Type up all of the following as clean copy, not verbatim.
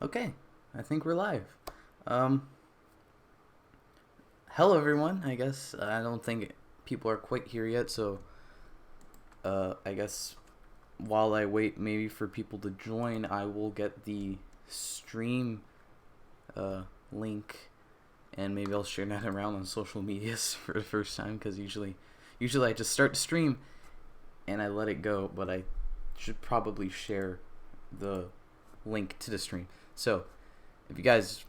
Okay, I think we're live. Um, Hello everyone. I guess I don't think people are quite here yet, so I guess while I wait maybe for people to join, I will get the stream link, and maybe I'll share that around on social medias for the first time, because usually I just start the stream and I let it go, but I should probably share the link to the stream. So if you guys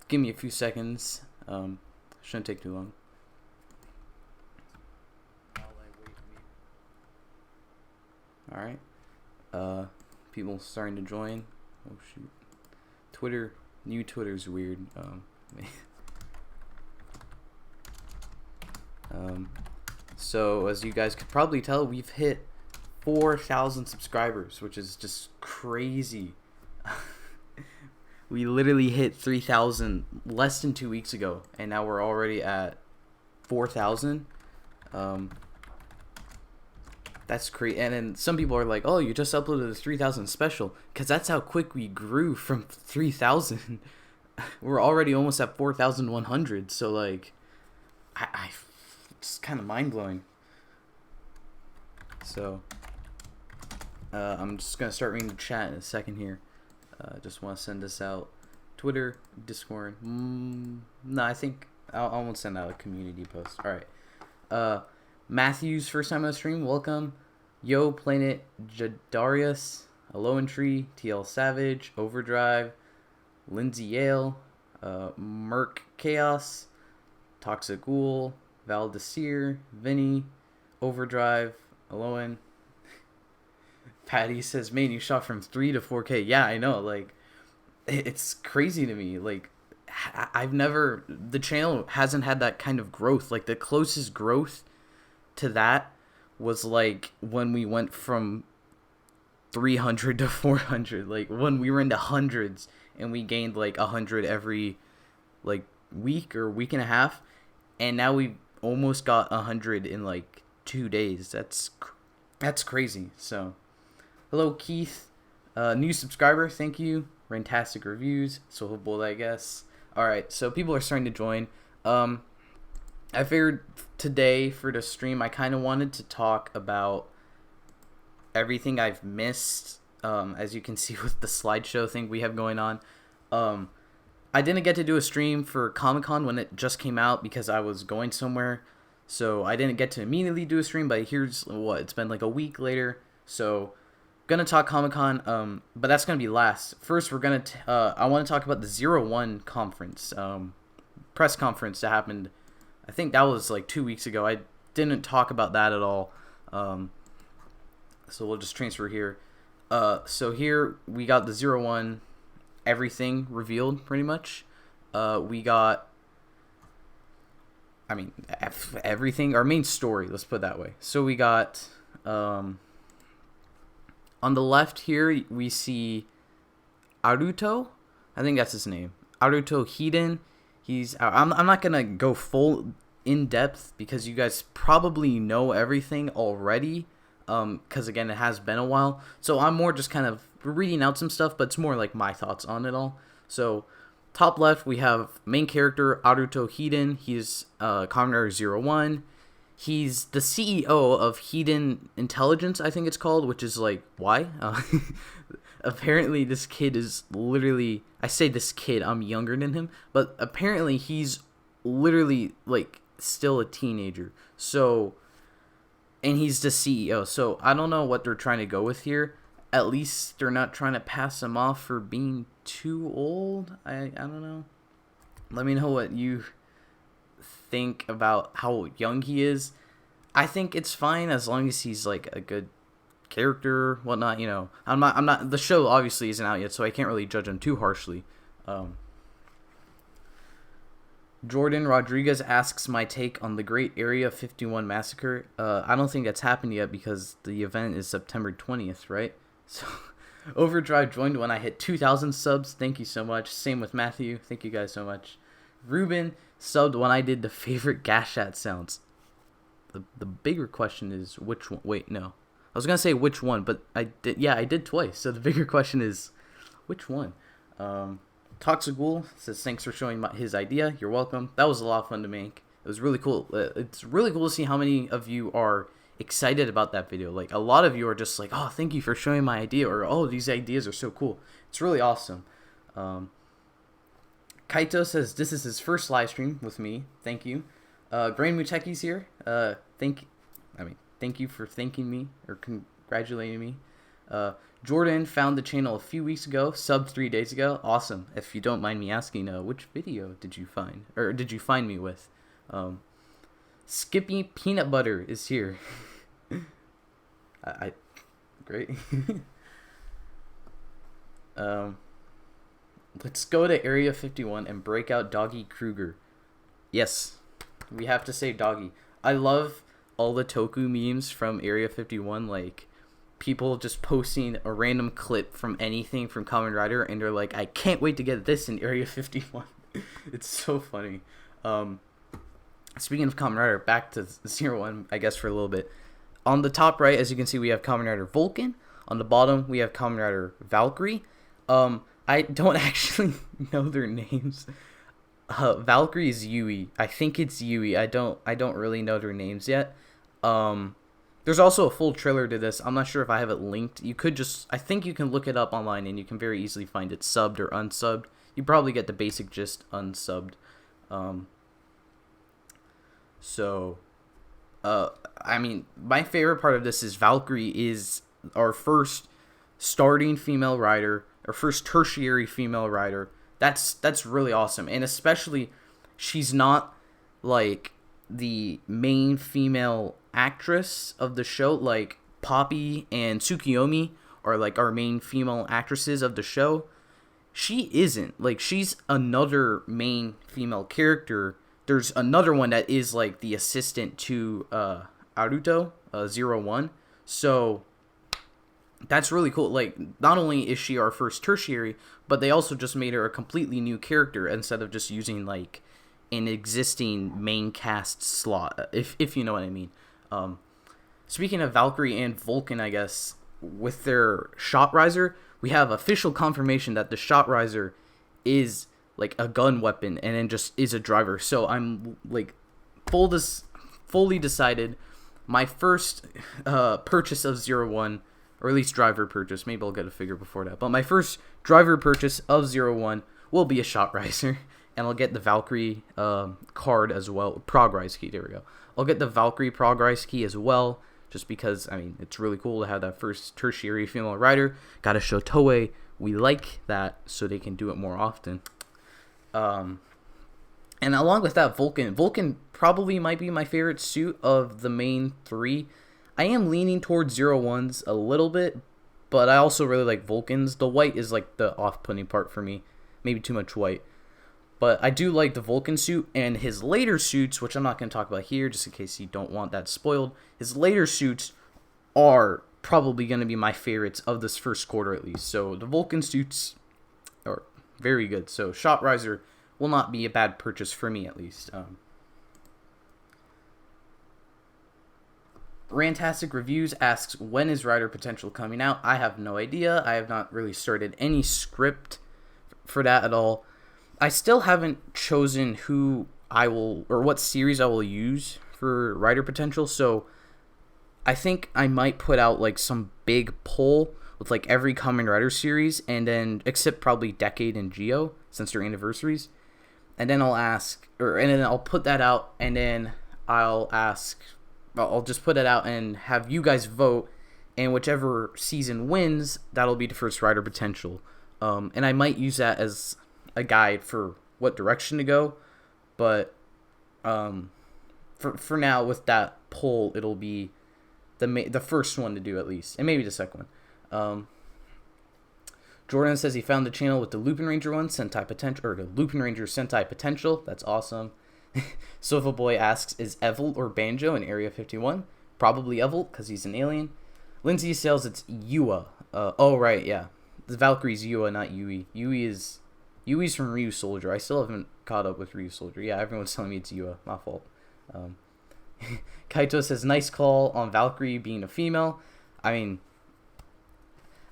give me a few seconds, shouldn't take too long. All right. People starting to join. Oh shoot. New Twitter's weird. So as you guys could probably tell, we've hit 4,000 subscribers, which is just crazy. We literally hit 3,000 less than 2 weeks ago, and now we're already at 4,000. That's crazy. And then some people are like, "Oh, you just uploaded a 3,000 special," because that's how quick we grew from 3,000. We're already almost at 4,100. So like, I it's kind of mind blowing. So I'm just gonna start reading the chat in a second here. Just want to send this out. Twitter, Discord. No, I think I won't send out a community post. All right. Matthew's first time on the stream. Welcome. Yo, Planet Jadarius, Alolan Tree, TL Savage, Overdrive, Lindsay Yale, Merc Chaos, Toxic Ghoul, Valdesir, Vinny, Overdrive, Alolan. Patty says, "Man, you shot from 3 to 4K." Yeah, I know. Like, it's crazy to me. Like, the channel hasn't had that kind of growth. Like, the closest growth to that was like when we went from 300 to 400. Like, when we were into hundreds and we gained like 100 every like week or week and a half, and now we almost got 100 in like 2 days. That's crazy. So. Hello, Keith. New subscriber, thank you. Fantastic reviews. So hopeful, I guess. Alright, so people are starting to join. I figured today for the stream, I kind of wanted to talk about everything I've missed. As you can see with the slideshow thing we have going on. I didn't get to do a stream for Comic-Con when it just came out because I was going somewhere. So I didn't get to immediately do a stream, but here's what, it's been like a week later. So gonna talk Comic-Con, but that's gonna be last. First, I want to talk about the 01 conference, press conference that happened. I think that was like 2 weeks ago. I didn't talk about that at all, so we'll just transfer here. So here we got the 01, everything revealed pretty much. We got, I mean, everything. Our main story. Let's put it that way. So we got. On the left here, we see Aruto. I think that's his name. Aruto Hiden. I'm not going to go full in depth because you guys probably know everything already. Because, again, it has been a while. So I'm more just kind of reading out some stuff, but it's more like my thoughts on it all. So top left, we have main character Aruto Hiden. He's Kamen Rider 01. He's the CEO of Hiden Intelligence, I think it's called, which is like, why? Apparently this kid is literally, I say this kid, I'm younger than him, but apparently he's literally like still a teenager. So, and he's the CEO. So I don't know what they're trying to go with here. At least they're not trying to pass him off for being too old. I don't know. Let me know what you think about how young he is. I think it's fine as long as he's like a good character, whatnot. You know, I'm not. The show obviously isn't out yet, so I can't really judge him too harshly. Jordan Rodriguez asks my take on the Great Area 51 massacre. I don't think that's happened yet because the event is September 20th, right? So Overdrive joined when I hit 2,000 subs. Thank you so much. Same with Matthew. Thank you guys so much. Ruben subbed when I did the favorite Gashat sounds. The bigger question is which one. Wait, no. I was going to say which one, but I did twice. So the bigger question is which one? Toxagul says thanks for showing his idea. You're welcome. That was a lot of fun to make. It was really cool. It's really cool to see how many of you are excited about that video. Like, a lot of you are just like, oh, thank you for showing my idea, or oh, these ideas are so cool. It's really awesome. Kaito says this is his first live stream with me. Thank you. Grand Muteki's here. Thank you for thanking me or congratulating me. Jordan found the channel a few weeks ago, subbed 3 days ago. Awesome. If you don't mind me asking, which video did you find, or did you find me with? Skippy Peanut Butter is here. Great. Let's go to Area 51 and break out Doggy Kruger. Yes, we have to say Doggy. I love all the Toku memes from Area 51, like people just posting a random clip from anything from Kamen Rider, and they're like, I can't wait to get this in Area 51. It's so funny. Speaking of Kamen Rider, back to 01, I guess, for a little bit. On the top right, as you can see, we have Kamen Rider Vulcan. On the bottom, we have Kamen Rider Valkyrie. I don't actually know their names. Valkyrie is Yui. I think it's Yui. I don't really know their names yet. There's also a full trailer to this. I'm not sure if I have it linked. You could just, I think you can look it up online and you can very easily find it subbed or unsubbed. You probably get the basic gist unsubbed. I mean, my favorite part of this is Valkyrie is our first starting female rider, our first tertiary female rider. That's really awesome. And especially, she's not like the main female actress of the show. Like Poppy and Tsukiyomi are like our main female actresses of the show. She isn't. Like, she's another main female character. There's another one that is like the assistant to Aruto, 01. So that's really cool. Like, not only is she our first tertiary, but they also just made her a completely new character instead of just using like an existing main cast slot, if you know what I mean. Speaking of Valkyrie and Vulcan, I guess, with their Shot Riser, we have official confirmation that the Shot Riser is like a gun weapon and then just is a driver. So I'm like fully decided. My first purchase of 01, or at least driver purchase, maybe I'll get a figure before that, but my first driver purchase of 01 will be a Shot Riser, and I'll get the Valkyrie card as well. Prog Rise key, there we go. I'll get the Valkyrie Prog Rise key as well, just because, I mean, it's really cool to have that first tertiary female rider. Gotta show Toei we like that so they can do it more often. And along with that, Vulcan probably might be my favorite suit of the main three. I am leaning towards 01's a little bit, but I also really like Vulcan's. The white is like the off-putting part for me. Maybe too much white. But I do like the Vulcan suit, and his later suits, which I'm not going to talk about here just in case you don't want that spoiled. His later suits are probably going to be my favorites of this first quarter at least. So the Vulcan suits are very good. So Shot Riser will not be a bad purchase for me at least. Rantastic Reviews asks, when is Rider Potential coming out? I have no idea. I have not really started any script for that at all. I still haven't chosen who I will, or what series I will use for Rider Potential, so I think I might put out like some big poll with like every Kamen Rider series, and then, except probably Decade and Geo, since they're anniversaries, and then I'll ask, and then I'll put that out, and then I'll just put it out and have you guys vote, and whichever season wins, that'll be the first Rider Potential. And I might use that as a guide for what direction to go, but for now, with that poll, it'll be the first one to do at least, and maybe the second one. Jordan says he found the channel with the Lupin Ranger one, Sentai Potential, or the Lupin Ranger Sentai Potential. That's awesome. Sofa Boy asks, is Evil or Banjo in Area 51? Probably Evil, because he's an alien. Lindsay says it's Yua. Oh, right, yeah. The Valkyrie's Yua, not Yui. Yui's from Ryu Soldier. I still haven't caught up with Ryu Soldier. Yeah, everyone's telling me it's Yua. My fault. Kaito says, nice call on Valkyrie being a female. I mean,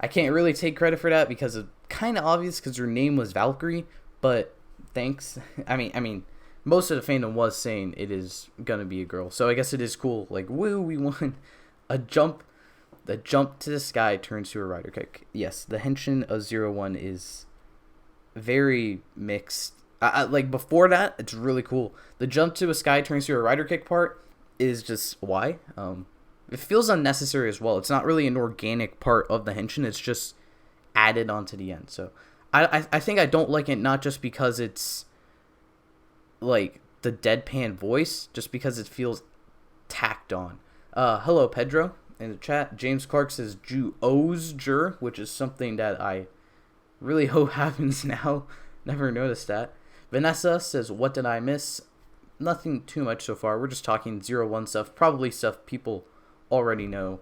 I can't really take credit for that because of kind of obvious because her name was Valkyrie, but thanks. I mean, most of the fandom was saying it is gonna be a girl, so I guess it is cool. Like, woo, we won a jump. The jump to the sky turns to a rider kick. Yes, the henshin of 01 is very mixed. Like, before that, it's really cool. The jump to a sky turns to a rider kick part is just why. It feels unnecessary as well. It's not really an organic part of the henshin. It's just added onto the end. So I think I don't like it, not just because it's like the deadpan voice, just because it feels tacked on. Hello, Pedro. In the chat, James Clark says Ju-Oz-Jur, which is something that I really hope happens now. Never noticed that. Vanessa says, what did I miss? Nothing too much so far. We're just talking 01 stuff. Probably stuff people already know.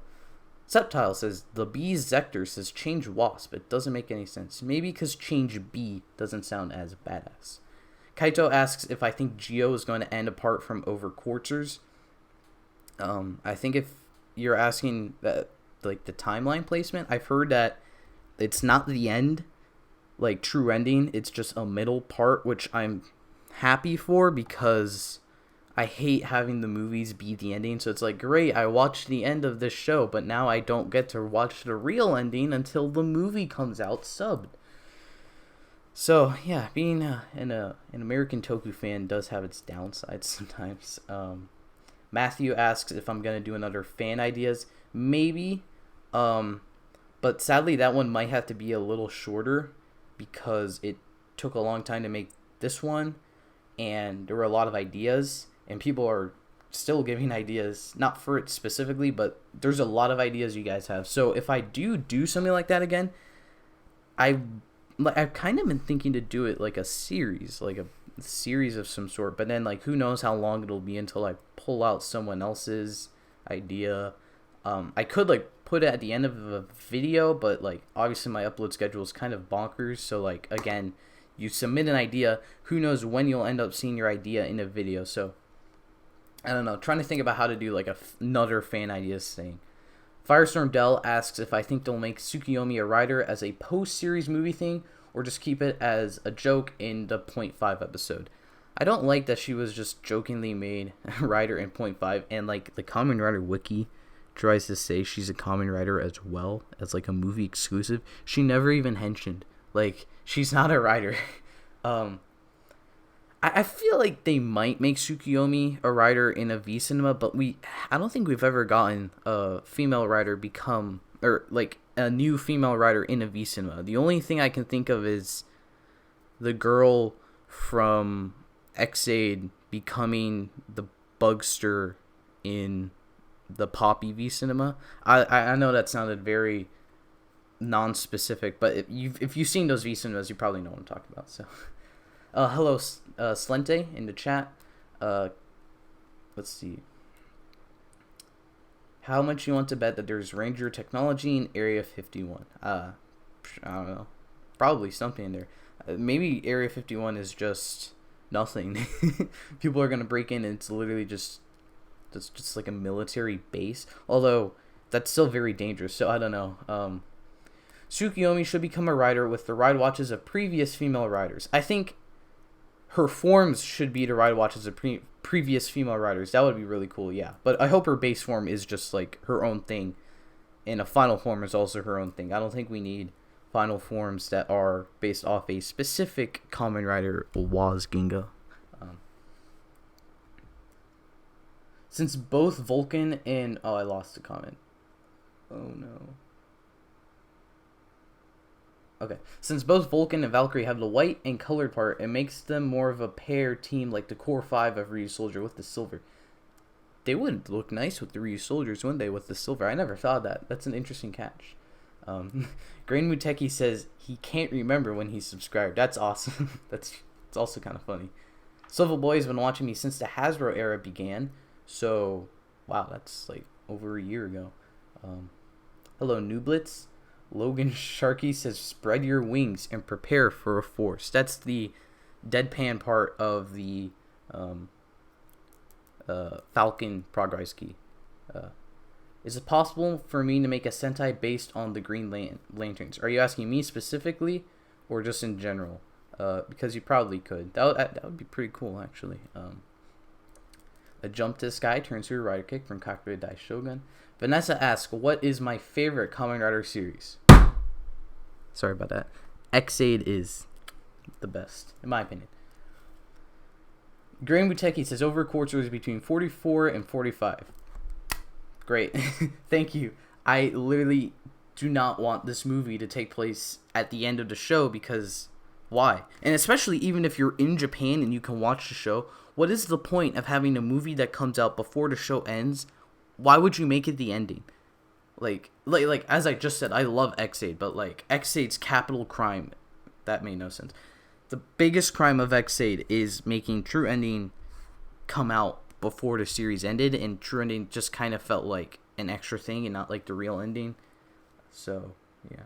Septile says, the B's Zector says change Wasp. It doesn't make any sense. Maybe because change B doesn't sound as badass. Kaito asks if I think Geo is going to end apart from over quarters. I think if you're asking that, like, the timeline placement, I've heard that it's not the end, like true ending. It's just a middle part, which I'm happy for because I hate having the movies be the ending. So it's like, great, I watched the end of this show, but now I don't get to watch the real ending until the movie comes out subbed. So yeah, being an American Toku fan does have its downsides sometimes. Matthew asks if I'm gonna do another fan ideas. Maybe, but sadly that one might have to be a little shorter because it took a long time to make this one, and there were a lot of ideas, and people are still giving ideas, not for it specifically, but there's a lot of ideas you guys have. So if I do something like that again, I've kind of been thinking to do it like a series of some sort, but then, like, who knows how long it'll be until I pull out someone else's idea. I could, like, put it at the end of a video, but, like, obviously my upload schedule is kind of bonkers. So, like, again, you submit an idea, who knows when you'll end up seeing your idea in a video. So I don't know, trying to think about how to do like another fan ideas thing. Firestorm Dell asks if I think they'll make Tsukiyomi a rider as a post-series movie thing, or just keep it as a joke in the .5 episode. I don't like that she was just jokingly made a rider in .5, and like the Kamen Rider wiki tries to say she's a Kamen Rider as well as like a movie exclusive. She never even henshined. Like, she's not a rider. I feel like they might make Tsukiyomi a rider in a V cinema, but I don't think we've ever gotten a female rider become, or like a new female rider in a V cinema. The only thing I can think of is the girl from X-Aid becoming the Bugster in the Poppy V cinema. I know that sounded very non-specific, but if you've seen those V cinemas, you probably know what I'm talking about. So. Hello, Slente in the chat. Let's see. How much you want to bet that there's Ranger technology in Area 51? I don't know. Probably something in there. Maybe Area 51 is just nothing. People are gonna break in and it's literally just like a military base. Although that's still very dangerous. So I don't know. Tsukiyomi should become a rider with the ride watches of previous female riders. I think her forms should be the ride watches of previous female riders. That would be really cool, yeah. But I hope her base form is just like her own thing, and a final form is also her own thing. I don't think we need final forms that are based off a specific Kamen Rider was Ginga. Since both Vulcan and... Oh, I lost the comment. Oh, no. Okay, since both Vulcan and Valkyrie have the white and colored part, it makes them more of a pair team like the Core 5 of Ryu Soldier with the silver. They would look nice with the Ryu Soldiers, wouldn't they, with the silver? I never thought of that. That's an interesting catch. Grain Muteki says he can't remember when he subscribed. That's awesome. It's also kind of funny. Silver Boy has been watching me since the Hasbro era began. So, wow, that's like over a year ago. Hello, Nooblitz. Logan Sharkey says, spread your wings and prepare for a force. That's the deadpan part of the Falcon progress key. Is it possible for me to make a Sentai based on the Green Lanterns? Are you asking me specifically? or just in general? Because you probably could. That would be pretty cool, actually. A jump to the sky turns to a rider kick from Kakure Dai Shogun. Vanessa asks, what is my favorite Kamen Rider series? Sorry about that. X-Aid is the best, in my opinion. Grand Buteki says, over quarters is between 44 and 45. Great. Thank you. I literally do not want this movie to take place at the end of the show, because why? And especially even if you're in Japan and you can watch the show, what is the point of having a movie that comes out before the show ends? Why would you make it the ending? Like as I just said, I love X-Aid, but like X-Aid's capital crime, that made no sense. The biggest crime of X-Aid is making True Ending come out before the series ended, and True Ending just kind of felt like an extra thing and not like the real ending. So, yeah.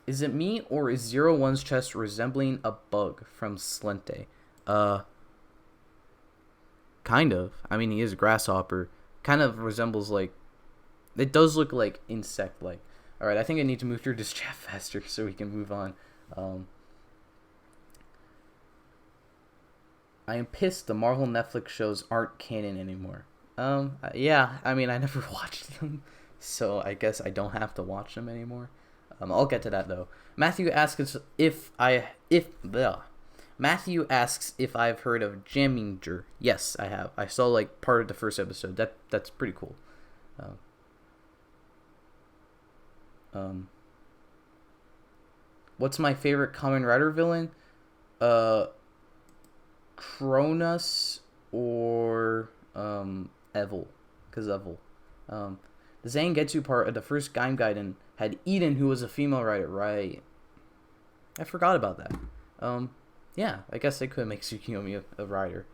Is it me, or is 01's chest resembling a bug from Slente? Kind of. I mean, he is a grasshopper. Kind of resembles, like... It does look like insect-like. Alright, I think I need to move through this chat faster so we can move on. I am pissed the Marvel Netflix shows aren't canon anymore. Yeah, I mean, I never watched them, so I guess I don't have to watch them anymore. I'll get to that, though. Matthew asks if I've heard of Jaminger. Yes, I have. I saw like part of the first episode. That's pretty cool. What's my favorite Kamen Rider villain? Cronus or Evil, cause Evil. The Zangetsu part of the first Gaiden had Eden, who was a female rider, right? I forgot about that. Yeah, I guess they could make Tsukiyomi a rider.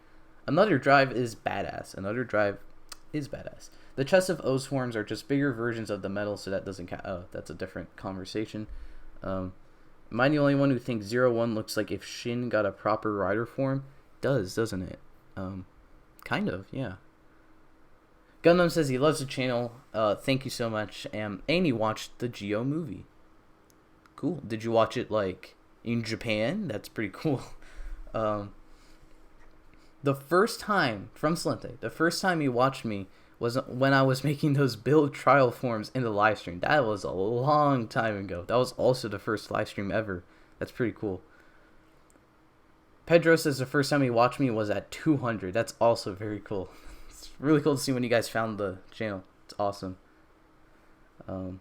Another Drive is badass. The chests of O's forms are just bigger versions of the metal, so that doesn't count. Oh, that's a different conversation. Am I the only one who thinks 01 looks like if Shin got a proper rider form? Does, doesn't it? Kind of, yeah. Gundam says he loves the channel. Thank you so much. And he watched the Geo movie. Cool. Did you watch it, like, in Japan? That's pretty cool. The first time, from Slente, the first time he watched me was when I was making those build trial forms in the live stream. That was a long time ago. That was also the first live stream ever. That's pretty cool. Pedro says the first time he watched me was at 200. That's also very cool. It's really cool to see when you guys found the channel. It's awesome. Let's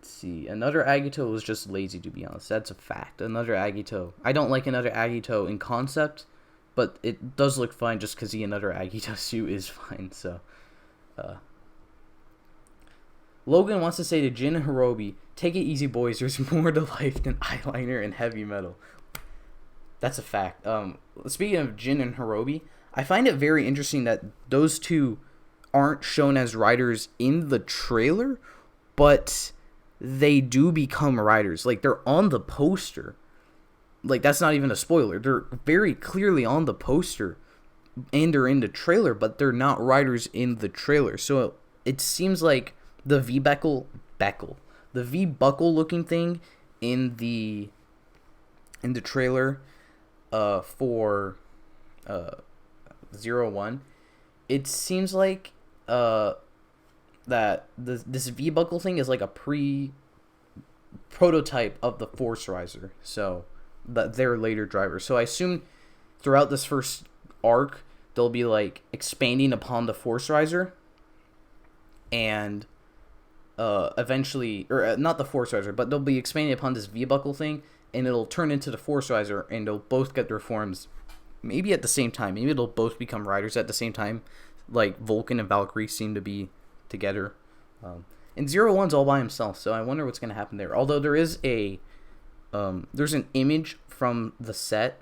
see. Another Agito was just lazy, to be honest. That's a fact. Another Agito. I don't like another Agito in concept, but it does look fine just because the another Agito suit is fine. So, Logan wants to say to Jin and Hirobi, take it easy, boys. There's more to life than eyeliner and heavy metal. That's a fact. Speaking of Jin and Hirobi, I find it very interesting that those two aren't shown as riders in the trailer, but they do become riders. Like, they're on the poster. Like, that's not even a spoiler. They're very clearly on the poster, and they're in the trailer, but they're not riders in the trailer. So it seems like the V-buckle looking thing in the trailer for 01, it seems like that this V-buckle thing is like a prototype of the Force Riser, so that they're later drivers. So I assume throughout this first arc they'll be like expanding upon the Force Riser, and eventually, or not the Force Riser, but they'll be expanding upon this V-buckle thing, and it'll turn into the Force Riser, and they'll both get their forms maybe at the same time. Maybe they'll both become riders at the same time, like Vulcan and Valkyrie seem to be together. And 01's all by himself, so I wonder what's going to happen there. Although there is there's an image from the set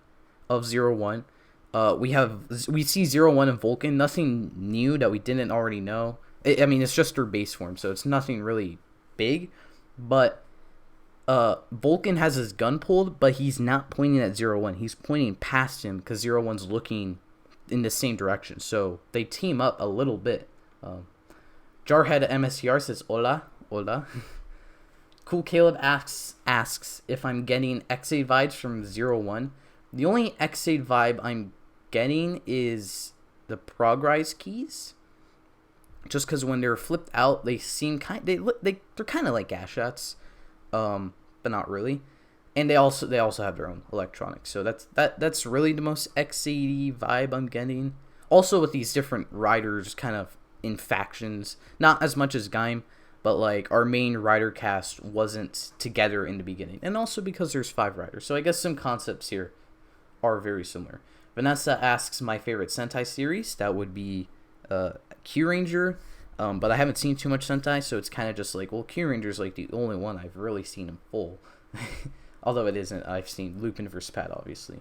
of 01. We see 01 and Vulcan, nothing new that we didn't already know. I mean, it's just their base form, so it's nothing really big. But Vulcan has his gun pulled, but he's not pointing at 01. He's pointing past him because 01's looking in the same direction. So they team up a little bit. Jarhead MSTR says, hola, hola. Cool Caleb asks if I'm getting X8 vibes from 01. The only X8 vibe I'm getting is the progrise keys. Just because when they're flipped out, they seem they're kind of like Gashots, but not really. And they also have their own electronics. So that's really the most X80 vibe I'm getting. Also with these different riders kind of in factions, not as much as Gaim, but like our main rider cast wasn't together in the beginning. And also because there's 5 riders. So I guess some concepts here are very similar. Vanessa asks my favorite Sentai series. That would be Q Ranger. But I haven't seen too much Sentai, so it's kind of just like, well, Q Ranger's like the only one I've really seen in full. Although it isn't. I've seen Lupin vs. Pat, obviously.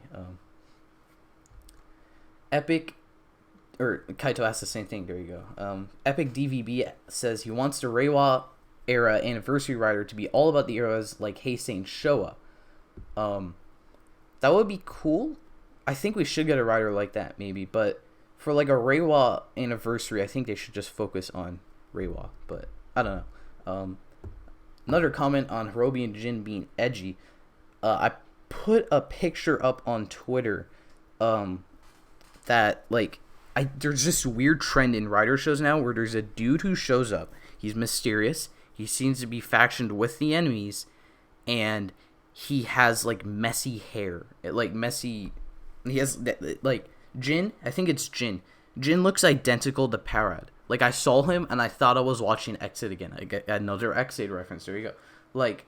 Epic, or Kaito asked the same thing. There you go. Epic DVB says he wants the Reiwa era anniversary rider to be all about the eras like Heisei and Showa. That would be cool. I think we should get a rider like that, maybe. But for like a Reiwa anniversary, I think they should just focus on Reiwa. But I don't know. Another comment on Hirobi and Jin being edgy. I put a picture up on Twitter that like there's this weird trend in rider shows now where there's a dude who shows up. He's mysterious. He seems to be factioned with the enemies, and he has like messy hair. He has like Jin. I think it's Jin. Jin looks identical to Parad. Like I saw him and I thought I was watching X8 again. I get another X8 reference. There you go. Like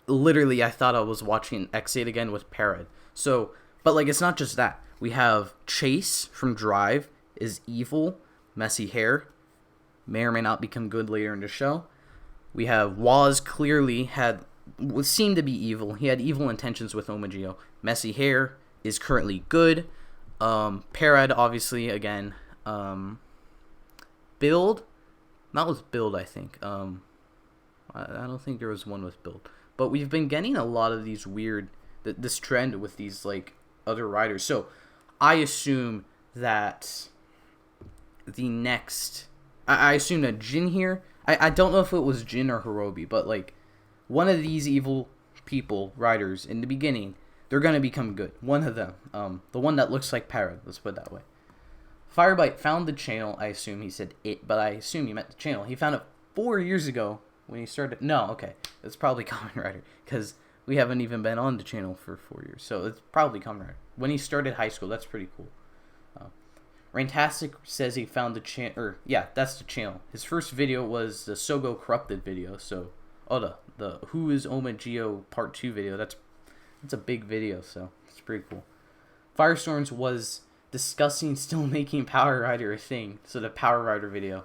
literally, I thought I was watching X8 again with Parad. So, but like it's not just that. We have Chase from Drive is evil, messy hair, may or may not become good later in the show. We have Waz clearly seemed to be evil. He had evil intentions with Omagio. Messy hair is currently good. Parad obviously again. Build, not with Build. I think. I don't think there was one with Build. But we've been getting a lot of these weird, this trend with these like other riders. So I assume that the next, I assume that Jin here. I don't know if it was Jin or Hirobi, but like one of these evil people riders in the beginning, they're gonna become good. One of them, the one that looks like Parrot. Let's put it that way. Firebite found the channel. I assume he said it, but I assume he meant the channel. He found it 4 years ago when he started. No, okay, it's probably Kamen Rider because we haven't even been on the channel for 4 years, so it's probably Kamen Rider. When he started high school, that's pretty cool. Raintastic says he found the channel, or yeah, that's the channel. His first video was the Sogo Corrupted video. So, the Who is Omagio Part 2 video. That's a big video, so it's pretty cool. Firestorms was discussing still making Power Rider a thing. So the Power Rider video.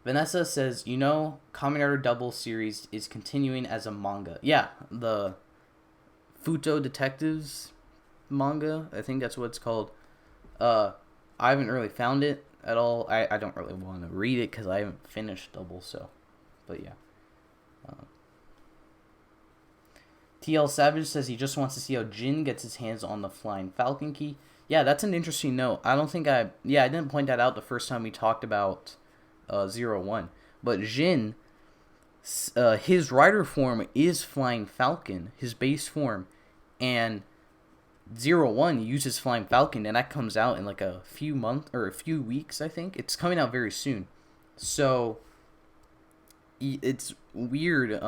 Vanessa says, Kamen Rider Double series is continuing as a manga. Yeah, the Futo Detectives manga. I think that's what it's called. I haven't really found it at all. I don't really want to read it because I haven't finished Double, so. But yeah. TL Savage says he just wants to see how Jin gets his hands on the Flying Falcon key. Yeah, that's an interesting note. I didn't point that out the first time we talked about 01. But Jin, his rider form is Flying Falcon, his base form. And 01 uses Flying Falcon, and that comes out in like a few months, or a few weeks, I think. It's coming out very soon. So, it's weird,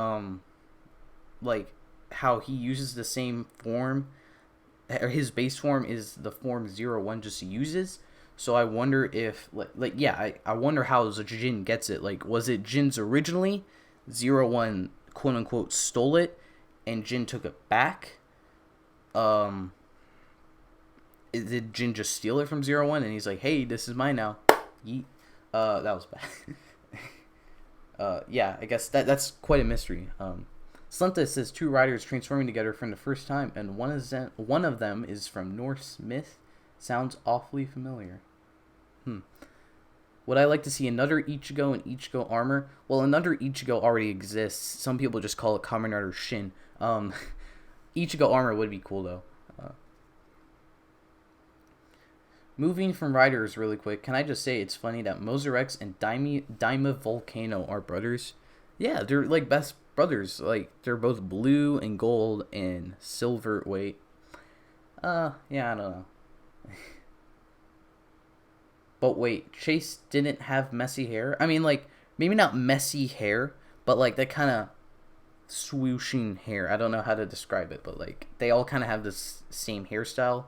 like, how he uses the same form, or his base form is the form 01 just uses. So I wonder if, I wonder how Jin gets it. Like, was it Jin's originally? 01, quote-unquote, stole it, and Jin took it back? Did Jin just steal it from 01, and he's like, hey, this is mine now. Yeet. That was bad. Yeah, I guess that's quite a mystery. Slenta says 2 riders transforming together for the first time, and one of them is from Norse myth. Sounds awfully familiar. Would I like to see another Ichigo and Ichigo armor? Well, another Ichigo already exists. Some people just call it Kamen Rider Shin. Ichigo armor would be cool, though. moving from Riders really quick, can I just say it's funny that Moserex and Daima Volcano are brothers? Yeah, they're like best brothers. Like they're both blue and gold and silver. Wait, yeah, I don't know. But wait, Chase didn't have messy hair. I mean, like maybe not messy hair, but like that kind of swooshing hair. I don't know how to describe it, but like they all kind of have this same hairstyle.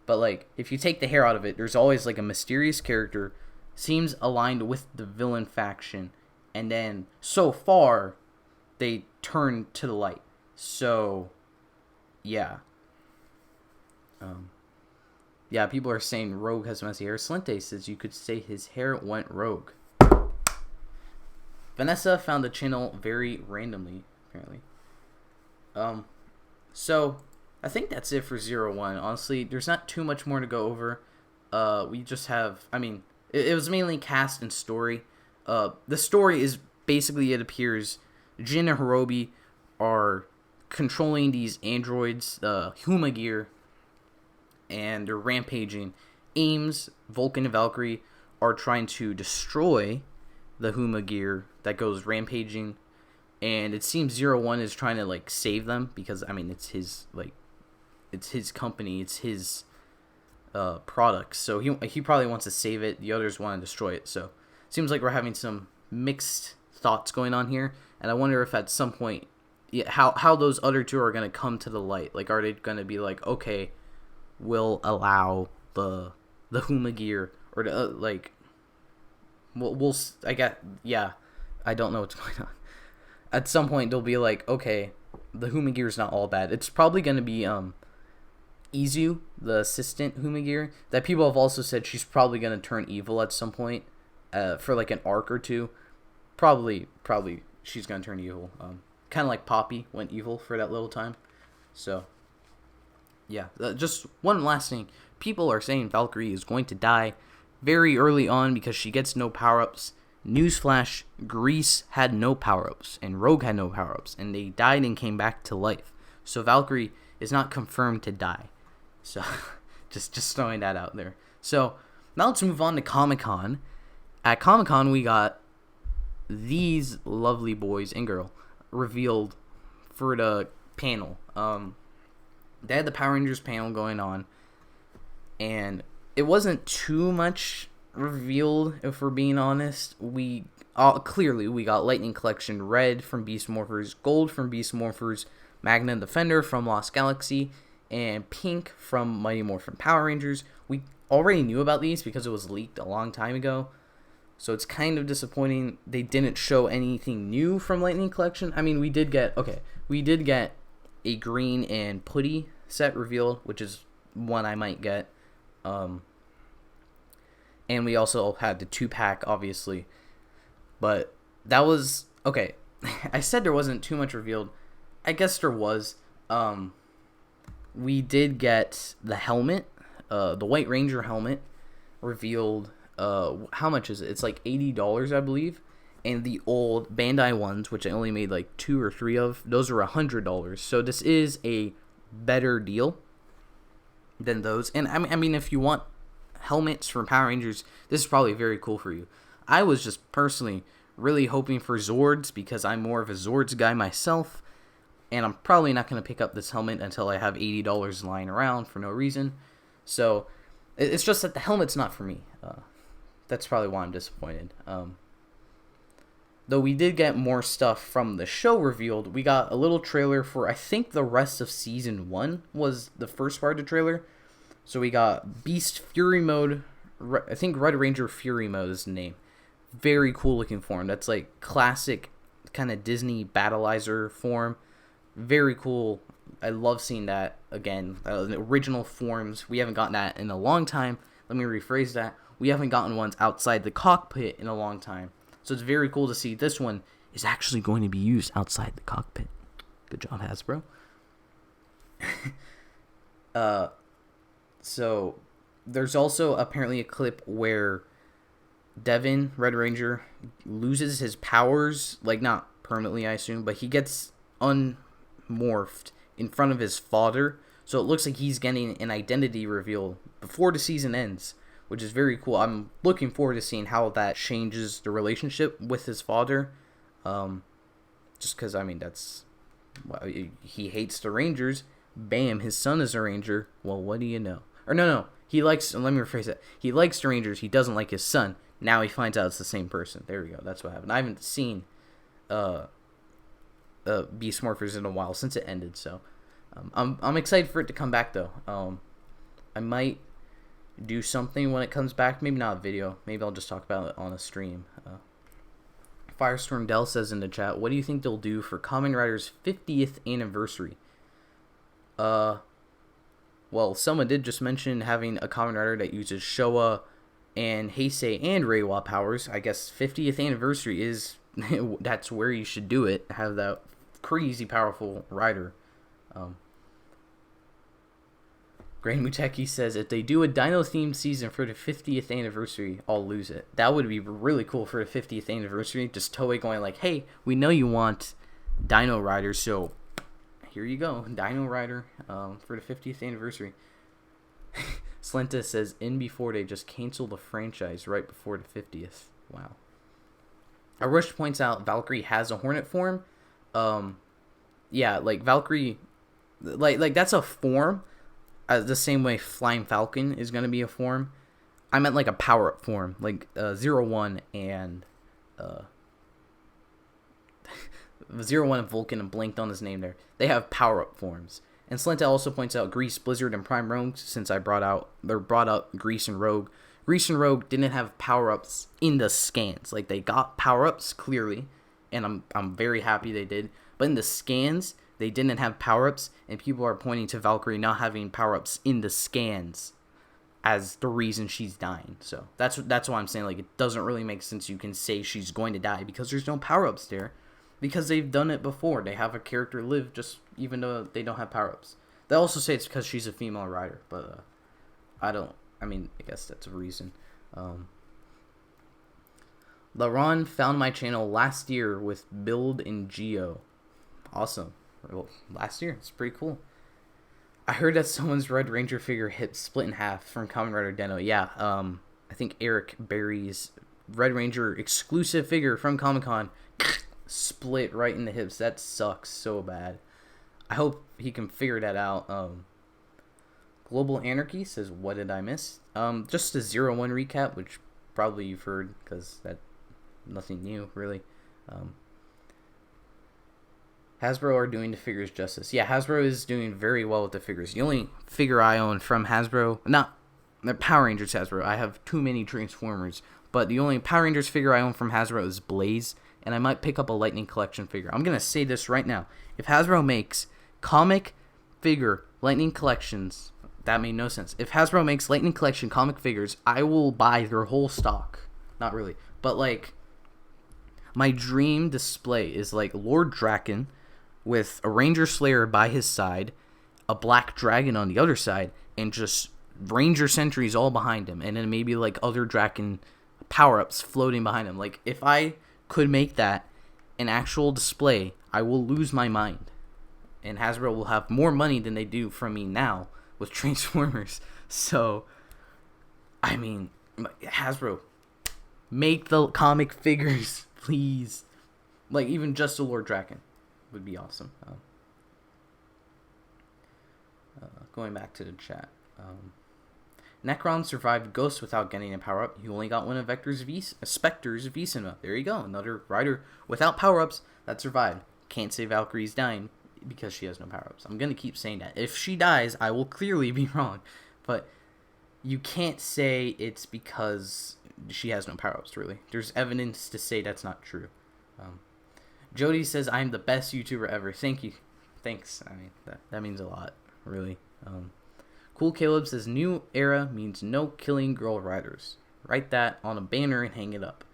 But like if you take the hair out of it, there's always like a mysterious character, seems aligned with the villain faction, and then so far they turn to the light. So yeah. Yeah, people are saying Rogue has messy hair. Slinte says you could say his hair went rogue. Vanessa found the channel very randomly, apparently. So I think that's it for 01. Honestly, there's not too much more to go over. We just have, I mean, it was mainly cast and story. The story is basically, it appears Jin and Hirobi are controlling these androids, Huma Gear, and they're rampaging. Ames, Vulcan, and Valkyrie are trying to destroy the Huma Gear that goes rampaging, and it seems 01 is trying to like save them because I mean it's his company, it's his products, so he probably wants to save it. The others want to destroy it. So it seems like we're having some mixed thoughts going on here, and I wonder if at some point, yeah, how those other two are going to come to the light. Like, are they going to be like, okay, we'll allow the Huma Gear, or the, like, we'll I got, yeah, I don't know what's going on. At some point they'll be like, okay, the Huma Gear is not all bad. It's probably going to be Izu, the assistant Huma Gear, that people have also said she's probably going to turn evil at some point, for like an arc or two. Probably she's going to turn evil. Kind of like Poppy went evil for that little time. So yeah, just one last thing. People are saying Valkyrie is going to die very early on because she gets no power-ups. Newsflash, Grease had no power-ups, and Rogue had no power-ups, and they died and came back to life. So Valkyrie is not confirmed to die. So, just throwing that out there. So, now let's move on to Comic-Con. At Comic-Con, we got these lovely boys and girl revealed for the panel. They had the Power Rangers panel going on, and it wasn't too much revealed, if we're being honest. We clearly we got Lightning Collection Red from Beast Morphers, Gold from Beast Morphers, Magna Defender from Lost Galaxy, and Pink from Mighty Morphin Power Rangers. We already knew about these because it was leaked a long time ago, so it's kind of disappointing they didn't show anything new from Lightning Collection. I mean, we did get a green and putty set revealed, which is one I might get. And we also had the 2-pack, obviously. But that was... Okay, I said there wasn't too much revealed. I guess there was. We did get the helmet, the White Ranger helmet, revealed. How much is it? It's like $80, I believe. And the old Bandai ones, which I only made like 2 or 3 of, those are $100. So this is a better deal than those. And I mean, if you want helmets from Power Rangers, this is probably very cool for you. I was just personally really hoping for Zords because I'm more of a Zords guy myself, and I'm probably not going to pick up this helmet until I have $80 lying around for no reason. So it's just that the helmet's not for me. That's probably why I'm disappointed. Though we did get more stuff from the show revealed. We got a little trailer for, I think, the rest of Season 1 was the first part of the trailer. So we got Beast Fury Mode. I think Red Ranger Fury Mode is the name. Very cool looking form. That's like classic kind of Disney Battleizer form. Very cool. I love seeing that again. The original forms. We haven't gotten that in a long time. Let me rephrase that. We haven't gotten ones outside the cockpit in a long time. So it's very cool to see this one is actually going to be used outside the cockpit. Good job, Hasbro. So there's also apparently a clip where Devin, Red Ranger, loses his powers, like not permanently, I assume, but he gets unmorphed in front of his father. So it looks like he's getting an identity reveal before the season ends, which is very cool. I'm looking forward to seeing how that changes the relationship with his father. Just because, I mean, that's... Well, he hates the Rangers. Bam, his son is a Ranger. Well, what do you know? Or no. He likes... Let me rephrase that. He likes the Rangers. He doesn't like his son. Now he finds out it's the same person. There we go. That's what happened. I haven't seen Beast Morphers in a while since it ended, so... I'm excited for it to come back, though. I might do something when it comes back. Maybe not a video. Maybe I'll just talk about it on a stream. Firestorm Dell says in the chat, what do you think they'll do for Kamen Rider's 50th anniversary? Well, someone did just mention having a Kamen Rider that uses Showa and Heisei and Reiwa powers. I guess 50th anniversary is... that's where you should do it. Have that crazy powerful rider. Grand Muteki says, if they do a Dino-themed season for the 50th anniversary, I'll lose it. That would be really cool for the 50th anniversary. Just Toei going like, hey, we know you want Dino Rider, so here you go. Dino Rider for the 50th anniversary. Slenta says, in before they just cancel the franchise right before the 50th. Wow. Arush points out Valkyrie has a Hornet form. Yeah, like Valkyrie, like that's a form. The same way Flying Falcon is going to be a form. I meant like a power-up form. Like 01 and... 01 and Vulcan, and blanked on his name there. They have power-up forms. And Slenta also points out Grease, Blizzard, and Prime Rogue, since I brought up Grease and Rogue. Grease and Rogue didn't have power-ups in the scans. Like, they got power-ups, clearly. And I'm very happy they did. But in the scans... they didn't have power-ups, and people are pointing to Valkyrie not having power-ups in the scans as the reason she's dying. So that's why I'm saying, like, it doesn't really make sense you can say she's going to die because there's no power-ups there, because they've done it before. They have a character live just even though they don't have power-ups. They also say it's because she's a female rider, but I guess that's a reason. LaRon found my channel last year with Build in Geo. Awesome. Well, last year. It's pretty cool. I heard that someone's Red Ranger figure hip split in half from Kamen Rider Deno. Yeah, I think Eric Berry's Red Ranger exclusive figure from Comic-Con split right in the hips. That sucks so bad. I hope he can figure that out. Global Anarchy says, what did I miss? Just a 01 recap, which probably you've heard, because that's nothing new, really. Hasbro are doing the figures justice. Yeah, Hasbro is doing very well with the figures. The only figure I own from Hasbro, not the Power Rangers Hasbro. I have too many Transformers. But the only Power Rangers figure I own from Hasbro is Blaze. And I might pick up a Lightning Collection figure. I'm going to say this right now. If Hasbro makes comic figure Lightning Collections, that made no sense. If Hasbro makes Lightning Collection comic figures, I will buy their whole stock. Not really. But, like, my dream display is, like, Lord Draken with a Ranger Slayer by his side, a Black Dragon on the other side, and just Ranger Sentries all behind him, and then maybe like other Draken power-ups floating behind him. Like, if I could make that an actual display, I will lose my mind. And Hasbro will have more money than they do from me now with Transformers. So, I mean, Hasbro, make the comic figures, please. Like, even just a Lord Draken would be awesome. Going back to the chat. Necron survived Ghost without getting a power-up. He only got one of Spectre's V-Cinema. There you go. Another rider without power-ups that survived. Can't say Valkyrie's dying because she has no power-ups. I'm going to keep saying that. If she dies, I will clearly be wrong. But you can't say it's because she has no power-ups, really. There's evidence to say that's not true. Jody says, I'm the best YouTuber ever. Thank you. Thanks. I mean, that means a lot, really. Cool Caleb says, new era means no killing girl riders. Write that on a banner and hang it up.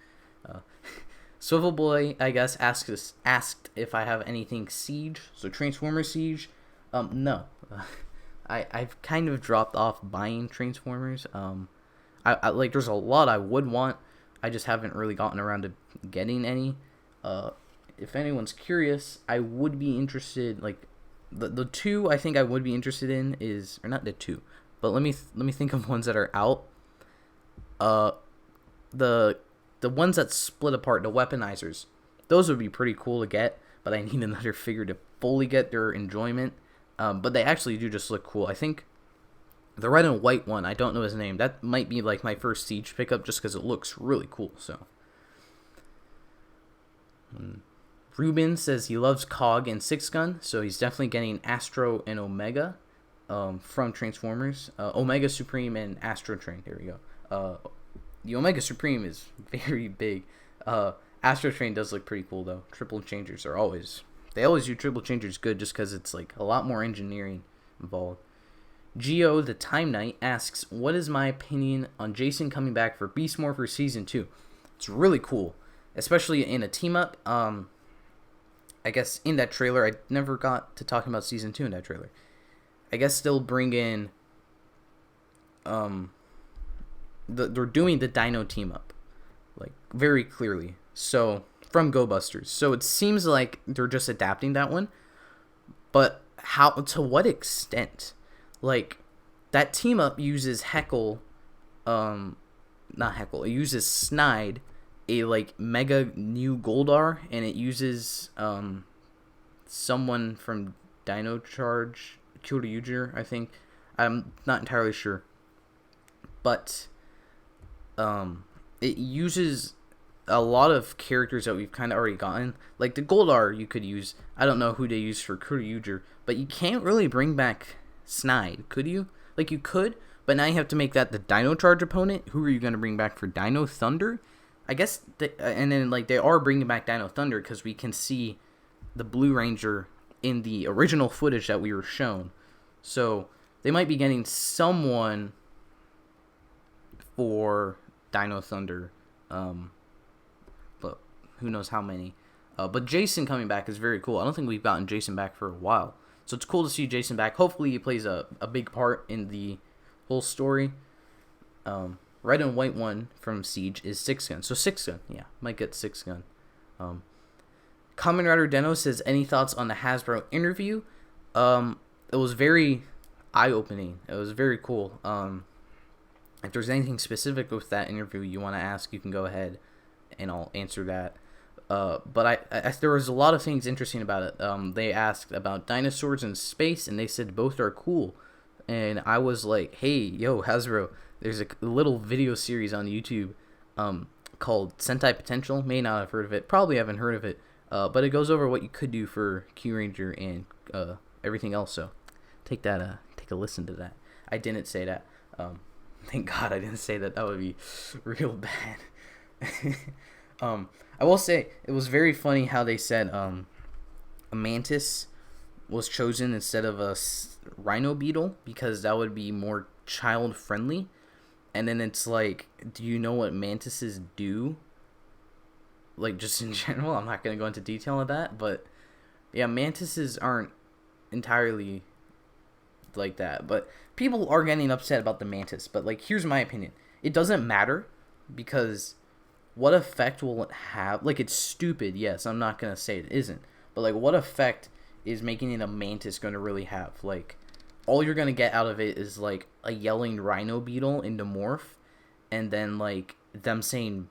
Swivel Boy, I guess, asked if I have anything Siege. So Transformer Siege. No. I've kind of dropped off buying Transformers. I like, there's a lot I would want. I just haven't really gotten around to getting any. If anyone's curious, I would be interested, like, the two I think I would be interested in is, or not the two, but let me think of ones that are out. Uh, the ones that split apart, the weaponizers, those would be pretty cool to get, but I need another figure to fully get their enjoyment. But they actually do just look cool. I think the red and white one, I don't know his name. That might be like my first Siege pickup just because it looks really cool. So, Ruben says he loves Cog and Six Gun, so he's definitely getting Astro and Omega from Transformers. Omega Supreme and Astro Train. There we go. The Omega Supreme is very big. Astro Train does look pretty cool though. Triple changers are always do triple changers good just because it's like a lot more engineering involved. Geo the Time Knight asks, what is my opinion on Jason coming back for Beast Morpher Season 2? It's really cool, especially in a team up. I guess in that trailer, I never got to talking about Season 2 in that trailer. I guess they'll bring in they're doing the Dino team up, like, very clearly. So, from Go Busters. So it seems like they're just adapting that one. But how, to what extent? Like, that team up uses Heckle, not Heckle, it uses Snide, a, like, mega new Goldar, and it uses, someone from Dino Charge, Kyoryuger, I think. I'm not entirely sure. But, it uses a lot of characters that we've kind of already gotten. Like, the Goldar you could use. I don't know who they use for Kyoryuger, but you can't really bring back Snide, could you? Like, you could, but now you have to make that the Dino Charge opponent. Who are you going to bring back for Dino Thunder? I guess, and then, like, they are bringing back Dino Thunder because we can see the Blue Ranger in the original footage that we were shown. So, they might be getting someone for Dino Thunder, but who knows how many. But Jason coming back is very cool. I don't think we've gotten Jason back for a while. So it's cool to see Jason back. Hopefully he plays a big part in the whole story. Red and white one from Siege is Six Gun. So Six Gun, yeah, might get Six Gun. Kamen Rider Deno says, any thoughts on the Hasbro interview? It was very eye-opening. It was very cool. If there's anything specific with that interview you want to ask, you can go ahead and I'll answer that. But I there was a lot of things interesting about it. They asked about dinosaurs in space, and they said both are cool. And I was like, hey, yo, Hasbro, there's a little video series on YouTube called Sentai Potential. May not have heard of it. Probably haven't heard of it. But it goes over what you could do for Q Ranger and everything else. So take a listen to that. I didn't say that. Thank God I didn't say that. That would be real bad. I will say, it was very funny how they said a mantis was chosen instead of a rhino beetle because that would be more child friendly. And then it's like, do you know what mantises do? Like, just in general, I'm not going to go into detail of that, but yeah, mantises aren't entirely like that. But people are getting upset about the mantis, but like, here's my opinion. It doesn't matter because what effect will it have? Like, it's stupid, yes, I'm not going to say it isn't. But, like, what effect is making it a mantis going to really have? Like, all you're going to get out of it is, like, a yelling rhino beetle into morph. And then, like, them saying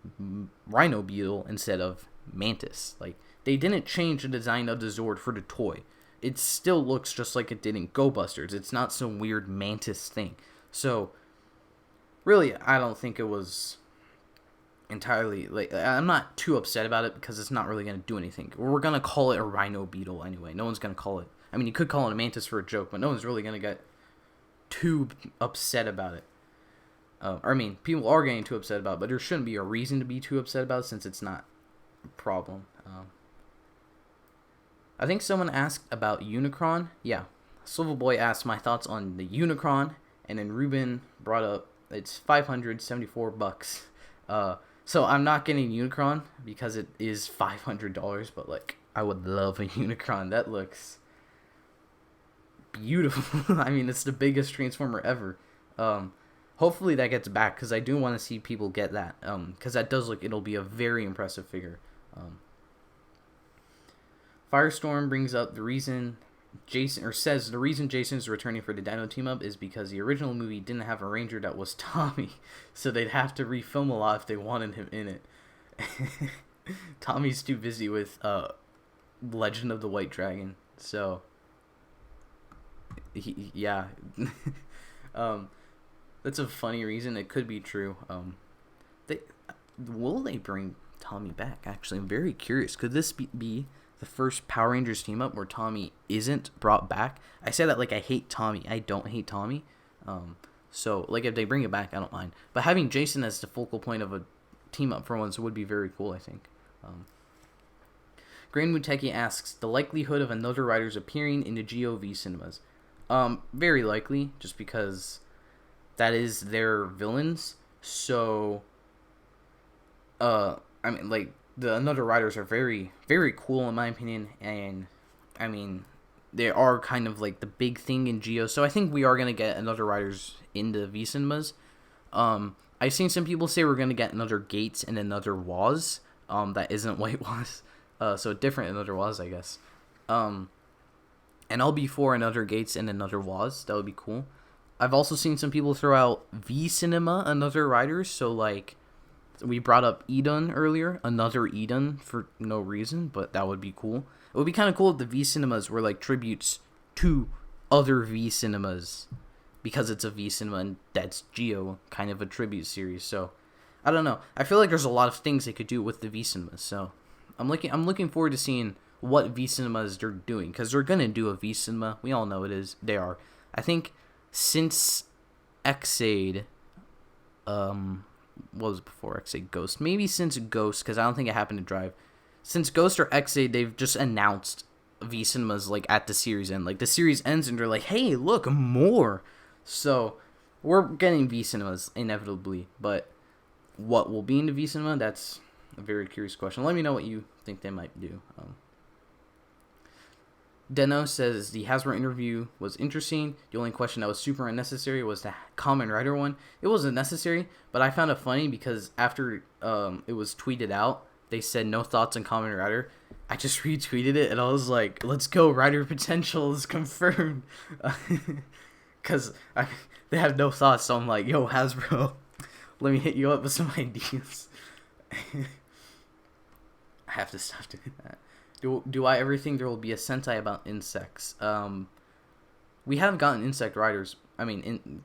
rhino beetle instead of mantis. Like, they didn't change the design of the Zord for the toy. It still looks just like it did in Go Busters. It's not some weird mantis thing. So, really, I don't think it was entirely, like, I'm not too upset about it because it's not really going to do anything. We're going to call it a rhino beetle anyway. No one's going to call it, I mean, you could call it a mantis for a joke, but no one's really going to get too upset about it. I mean, people are getting too upset about it, but there shouldn't be a reason to be too upset about it since it's not a problem. I think someone asked about Unicron. Yeah, Silverboy asked my thoughts on the Unicron, and then Ruben brought up it's $574. So I'm not getting Unicron because it is $500, but like, I would love a Unicron. That looks beautiful. I mean, it's the biggest Transformer ever. Hopefully that gets back because I do want to see people get that. Because that does look, it'll be a very impressive figure. Firestorm brings up the reason Jason, or says the reason Jason's returning for the Dino team up is because the original movie didn't have a ranger that was Tommy, so they'd have to refilm a lot if they wanted him in it. Tommy's too busy with Legend of the White Dragon, so yeah. That's a funny reason. It could be true. They will they bring Tommy back? Actually, I'm very curious. Could this be the first Power Rangers team up where Tommy isn't brought back? I say that like I hate Tommy. I don't hate Tommy. So like if they bring it back, I don't mind. But having Jason as the focal point of a team up for once would be very cool, I think. Grand Muteki asks the likelihood of another Riders appearing in the GOV cinemas. Very likely, just because that is their villains. So, I mean, like the Another Riders are very, very cool in my opinion, and I mean, they are kind of like the big thing in Geo. So I think we are gonna get Another Riders in the V cinemas. I've seen some people say we're gonna get another Gates and another Waz. That isn't White Waz. So different Another Waz, I guess. And I'll be for another Gates and another Waz. That would be cool. I've also seen some people throw out V Cinema Another Riders. So like, we brought up Eden earlier, another Eden for no reason, but that would be cool. It would be kind of cool if the V Cinemas were like tributes to other V Cinemas, because it's a V Cinema and that's Geo, kind of a tribute series. So I don't know. I feel like there's a lot of things they could do with the V Cinemas. So I'm looking forward to seeing what V Cinemas they're doing, because they're gonna do a V Cinema. We all know it is. They are. I think since Xaid, what was it before Xaid? Ghost. Maybe since Ghost, because I don't think it happened to Drive. Since Ghost or Xaid, they've just announced V Cinemas like at the series end. Like the series ends and they're like, hey, look, more. So we're getting V Cinemas inevitably, but what will be in the V Cinema? That's a very curious question. Let me know what you think they might do. Deno says the Hasbro interview was interesting. The only question that was super unnecessary was the Kamen Rider one. It wasn't necessary, but I found it funny because after it was tweeted out, they said no thoughts on Kamen Rider. I just retweeted it and I was like, let's go, Rider Potential is confirmed. Because they have no thoughts, so I'm like, yo, Hasbro, let me hit you up with some ideas. I have to stop doing that. Do I ever think there will be a Sentai about insects? We have gotten insect riders. I mean,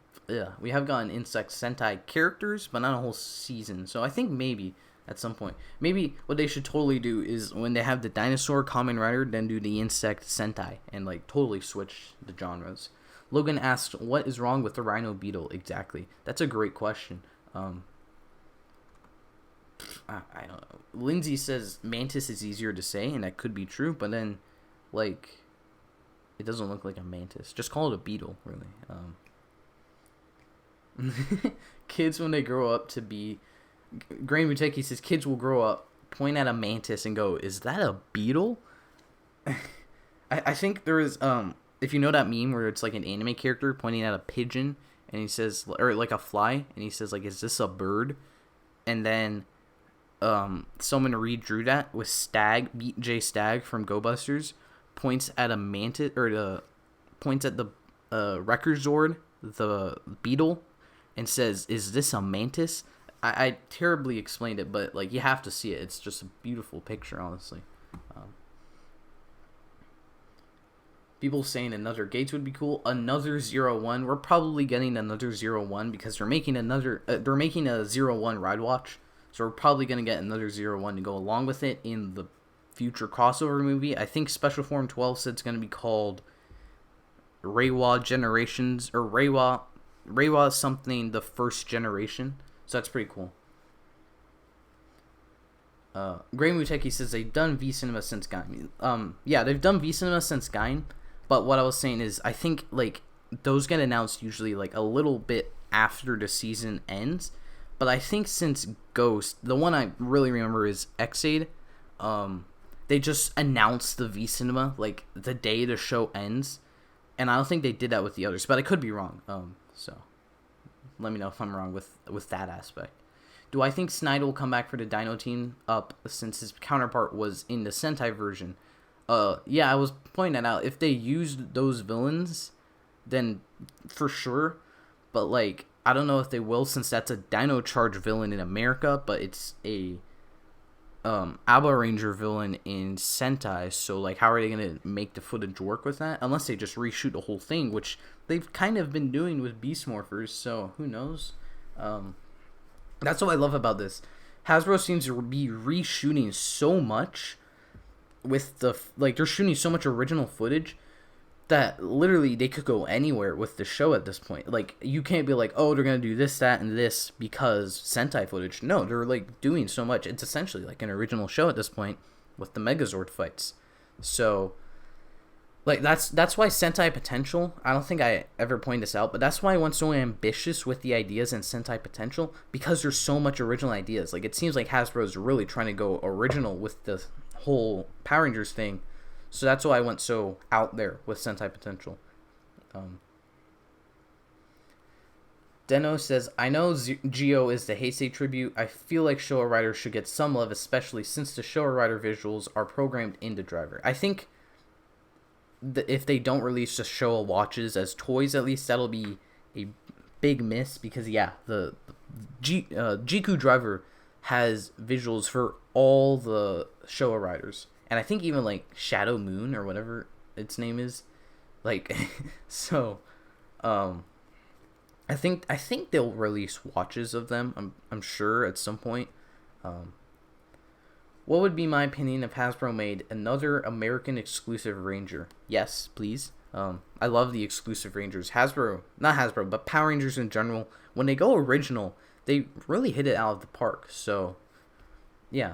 we have gotten insect Sentai characters, but not a whole season. So I think maybe at some point, maybe what they should totally do is when they have the dinosaur Kamen Rider, then do the insect Sentai and like totally switch the genres. Logan asked, "What is wrong with the Rhino Beetle exactly?" That's a great question. I don't know. Lindsay says mantis is easier to say, and that could be true, but then, like, it doesn't look like a mantis. Just call it a beetle, really. Kids, when they grow up to be... Grain Muteki says kids will grow up, point at a mantis, and go, is that a beetle? I think there is... if you know that meme where it's like an anime character pointing at a pigeon, and he says... Or like a fly, and he says, like, is this a bird? And then... someone redrew that with Stag, Beat J Stag from Go Busters, points at a mantis, or points at the Wrecker Zord, the beetle, and says, is this a mantis? I terribly explained it, but like you have to see it. It's just a beautiful picture, honestly. People saying another Gates would be cool. Another 01. We're probably getting another 01 because they're making they're making a 01 Ride Watch. So we're probably going to get another 01 to go along with it in the future crossover movie. I think Special Form 12 said it's going to be called Reiwa Generations, or Reiwa something, the first generation. So that's pretty cool. Gray Muteki says they've done V Cinema since Gain. Yeah, they've done V Cinema since Gain. But what I was saying is, I think like those get announced usually like a little bit after the season ends. But I think since Ghost, the one I really remember is Xaid. They just announced the V Cinema like the day the show ends, and I don't think they did that with the others. But I could be wrong. So let me know if I'm wrong with that aspect. Do I think Snide will come back for the Dino team up since his counterpart was in the Sentai version? Yeah, I was pointing that out. If they used those villains, then for sure. But like, I don't know if they will, since that's a Dino Charge villain in America, but it's a Aba Ranger villain in Sentai. So like, how are they gonna make the footage work with that? Unless they just reshoot the whole thing, which they've kind of been doing with Beast Morphers. So who knows? That's what I love about this. Hasbro seems to be reshooting so much with they're shooting so much original footage that literally they could go anywhere with the show at this point. Like, you can't be like, oh, they're gonna do this, that, and this because Sentai footage. No, they're like doing so much. It's essentially like an original show at this point with the Megazord fights. So like, that's why Sentai Potential, I don't think I ever pointed this out, but that's why I went so ambitious with the ideas in Sentai Potential, because there's so much original ideas. Like, it seems like Hasbro's really trying to go original with the whole Power Rangers thing. So that's why I went so out there with Sentai Potential. Deno says, I know Geo is the Heisei tribute. I feel like Showa Rider should get some love, especially since the Showa Rider visuals are programmed into Driver. I think if they don't release the Showa watches as toys, at least that'll be a big miss, because yeah, the Jiku Driver has visuals for all the Showa Riders, and I think even like Shadow Moon or whatever its name is, like so I think they'll release watches of them, I'm sure at some point. What would be my opinion if Hasbro made another American exclusive Ranger? Yes, please. I love the exclusive Rangers. Not Hasbro, but Power Rangers in general, when they go original, they really hit it out of the park. So, yeah.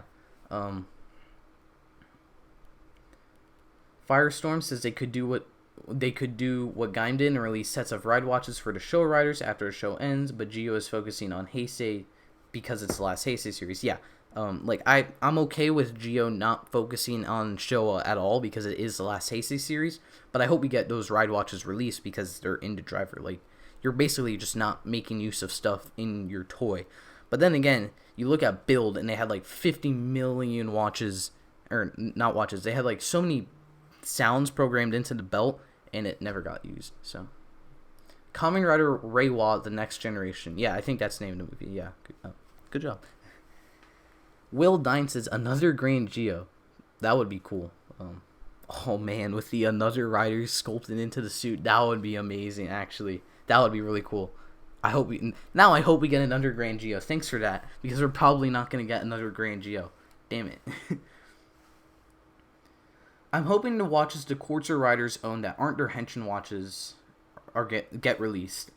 Firestorm says they could do what Gaim did and release sets of ride watches for the show riders after the show ends, but Geo is focusing on Heisei because it's the last Heisei series. Yeah. I'm okay with Geo not focusing on Showa at all because it is the last Heisei series, but I hope we get those ride watches released because they're into Driver. Like, you're basically just not making use of stuff in your toy. But then again, you look at Build and they had like 50 million watches, or not watches, they had like so many sounds programmed into the belt and it never got used. So, Kamen Rider Reiwa, The Next Generation. Yeah, I think that's the name of the movie. Yeah, good job. Will Dine says another Grand Geo. That would be cool. Oh man, with the another rider sculpted into the suit, that would be amazing. Actually, that would be really cool. I hope we get another Grand Geo. Thanks for that, because we're probably not gonna get another Grand Geo. Damn it. I'm hoping the watches the Quartzer Riders own that aren't their Henshin watches are get released.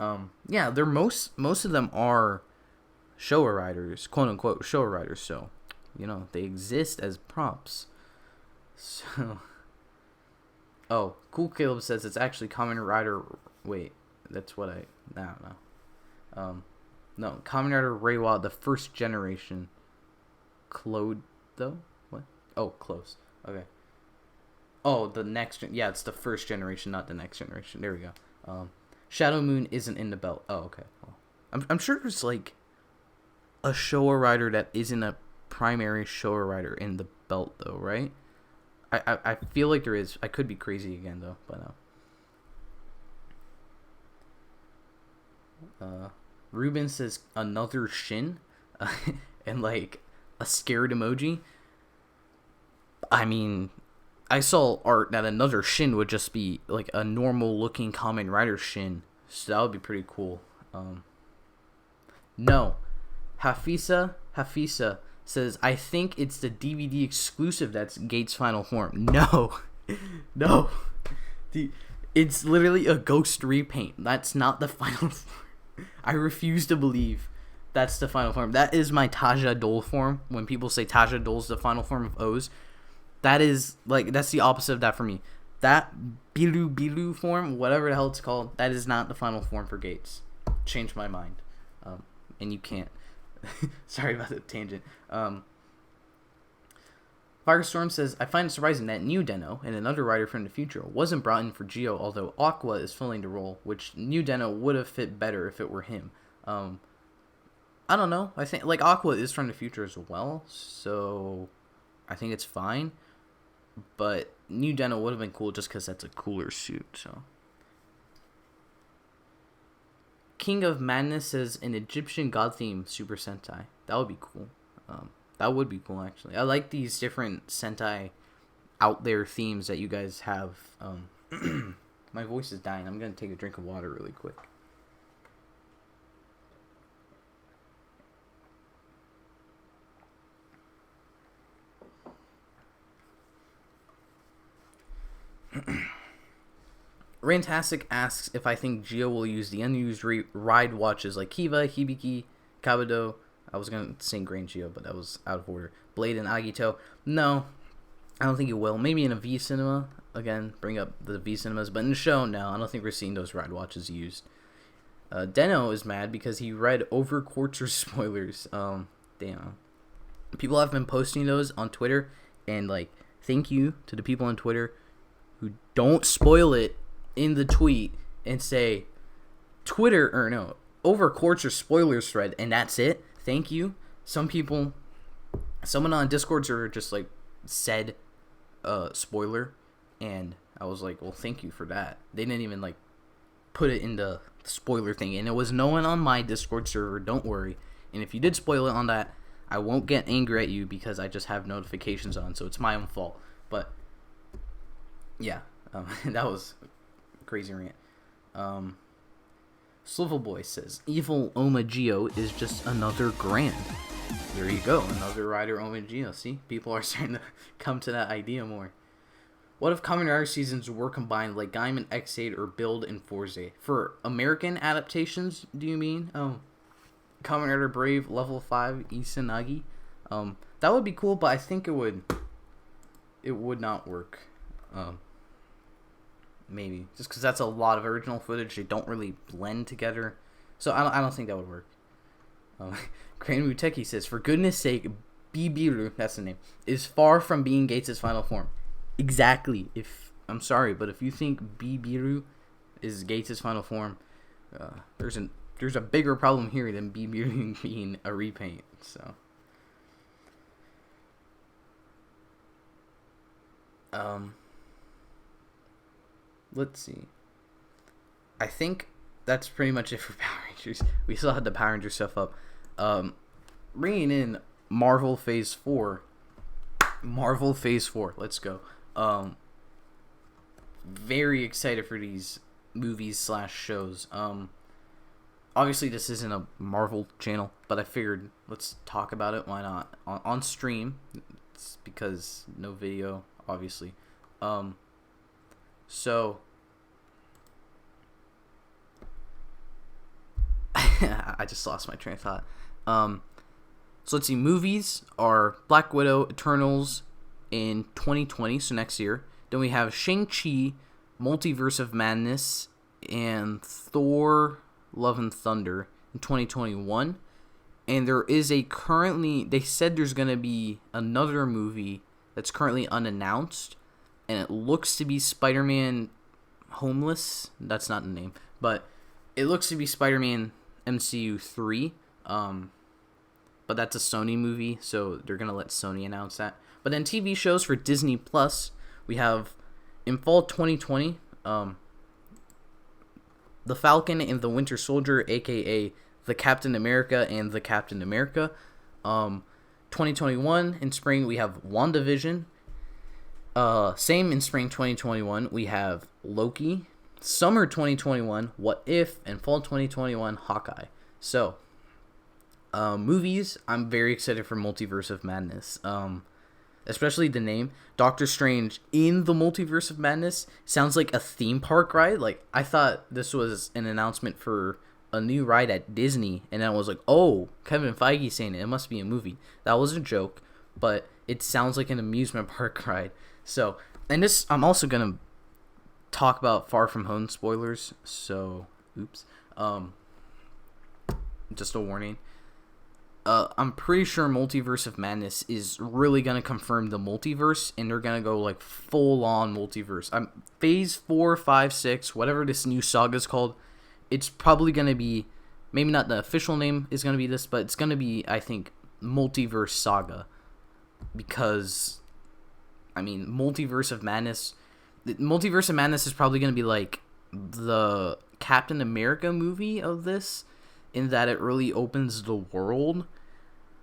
Yeah, they're most of them are Showa Riders, quote unquote Showa Riders. So, you know, they exist as props. So, oh, Cool Caleb says it's actually Kamen Rider. Wait, that's what I don't know. No, Kamen Rider Reiwa, the first generation. Claude though? What? Oh, close. Okay. Oh, the next yeah, it's the first generation, not the next generation. There we go. Shadow Moon isn't in the belt. Oh, okay. Well, I'm sure there's like a Showa Rider that isn't a primary Showa Rider in the belt though, right? I feel like there is. I could be crazy again though, but Ruben says another Shin, and like a scared emoji. I mean, I saw art that another Shin would just be like a normal looking Kamen Rider Shin, so that would be pretty cool. No, Hafisa says, I think it's the DVD exclusive that's Gates' final form. No. No. It's literally a ghost repaint. That's not the final form. I refuse to believe that's the final form. That is my Taja Dole form. When people say Taja Dole's the final form of O's, that is, like, that's the opposite of that for me. That Bilu form, whatever the hell it's called, that is not the final form for Gates. Change my mind. And you can't. Sorry about the tangent. Firestorm says, I find it surprising that New Deno and another rider from the future wasn't brought in for Geo, although Aqua is filling the role, which New Deno would have fit better if it were him. I don't know. I think, like, Aqua is from the future as well, so I think it's fine. But New Deno would have been cool just because that's a cooler suit. So, King of Madness is an Egyptian god theme Super Sentai. That would be cool. That would be cool, actually. I like these different Sentai out there themes that you guys have. My voice is dying. I'm going to take a drink of water really quick. Rantastic asks if I think Geo will use the unused ride watches like Kiva, Hibiki, Kabuto. I was going to sing Grain Geo, but that was out of order. Blade and Agito. No, I don't think it will. Maybe in a V Cinema. Again, bring up the V Cinemas. But in the show, no, I don't think we're seeing those ride watches used. Deno is mad because he read Overquarter spoilers. Damn. People have been posting those on Twitter. And, like, thank you to the people on Twitter who don't spoil it in the tweet and say Overquarter spoilers thread, and that's it. Thank you. Someone on Discord server just like said spoiler, and I was like, well, thank you for that. They didn't even like put it in the spoiler thing, and it was no one on my Discord server, don't worry. And if you did spoil it on that, I won't get angry at you because I just have notifications on, so it's my own fault. But yeah, that was a crazy rant. Swivel Boy says, Evil Oma Geo is just another grand. There you go, another rider Oma Geo. See, people are starting to come to that idea more. What if Kamen Rider seasons were combined like Gaiman X8 or Build and Forze? For American adaptations, do you mean? Kamen Rider Brave Level 5 Isanagi? That would be cool, but I think it would not work. Maybe just because that's a lot of original footage. They don't really blend together, so I don't think that would work. Crane Muteki says, for goodness sake, Bibiru, that's the name, is far from being Gates' final form. Exactly. I'm sorry, but if you think Bibiru is Gates' final form, there's a bigger problem here than Bibiru being a repaint. So let's see. I think that's pretty much it for Power Rangers. We still had the Power Rangers stuff up. Bringing in Marvel Phase 4. Marvel Phase 4. Let's go. Very excited for these movies / shows. Obviously, this isn't a Marvel channel, but I figured let's talk about it. Why not? On stream. It's because no video, obviously. So I just lost my train of thought. So let's see. Movies are Black Widow, Eternals in 2020, so next year. Then we have Shang-Chi, Multiverse of Madness, and Thor: Love and Thunder in 2021. And there is they said there's going to be another movie that's currently unannounced, and it looks to be Spider-Man Homeless. That's not the name, but it looks to be Spider-Man MCU 3. But that's a Sony movie, so they're going to let Sony announce that. But then TV shows for Disney Plus, we have in fall 2020, The Falcon and the Winter Soldier, aka The Captain America and the Captain America. 2021 in spring we have WandaVision. Same in spring 2021 we have Loki. Summer 2021 What If, and fall 2021 Hawkeye. So movies, I'm very excited for Multiverse of Madness. Especially the name Doctor Strange in the Multiverse of Madness sounds like a theme park ride. Like, I thought this was an announcement for a new ride at Disney, and I was like, oh, Kevin Feige saying it must be a movie. That was a joke, but it sounds like an amusement park ride. So, and this, I'm also gonna talk about Far From Home spoilers, so oops. Just a warning. I'm pretty sure Multiverse of Madness is really going to confirm the multiverse, and they're going to go like full on multiverse. Phase 4, 5, 6, whatever this new saga is called, it's probably going to be, maybe not the official name is going to be this, but it's going to be, I think, Multiverse Saga, because I mean, Multiverse of Madness. The Multiverse of Madness is probably going to be like the Captain America movie of this, in that it really opens the world.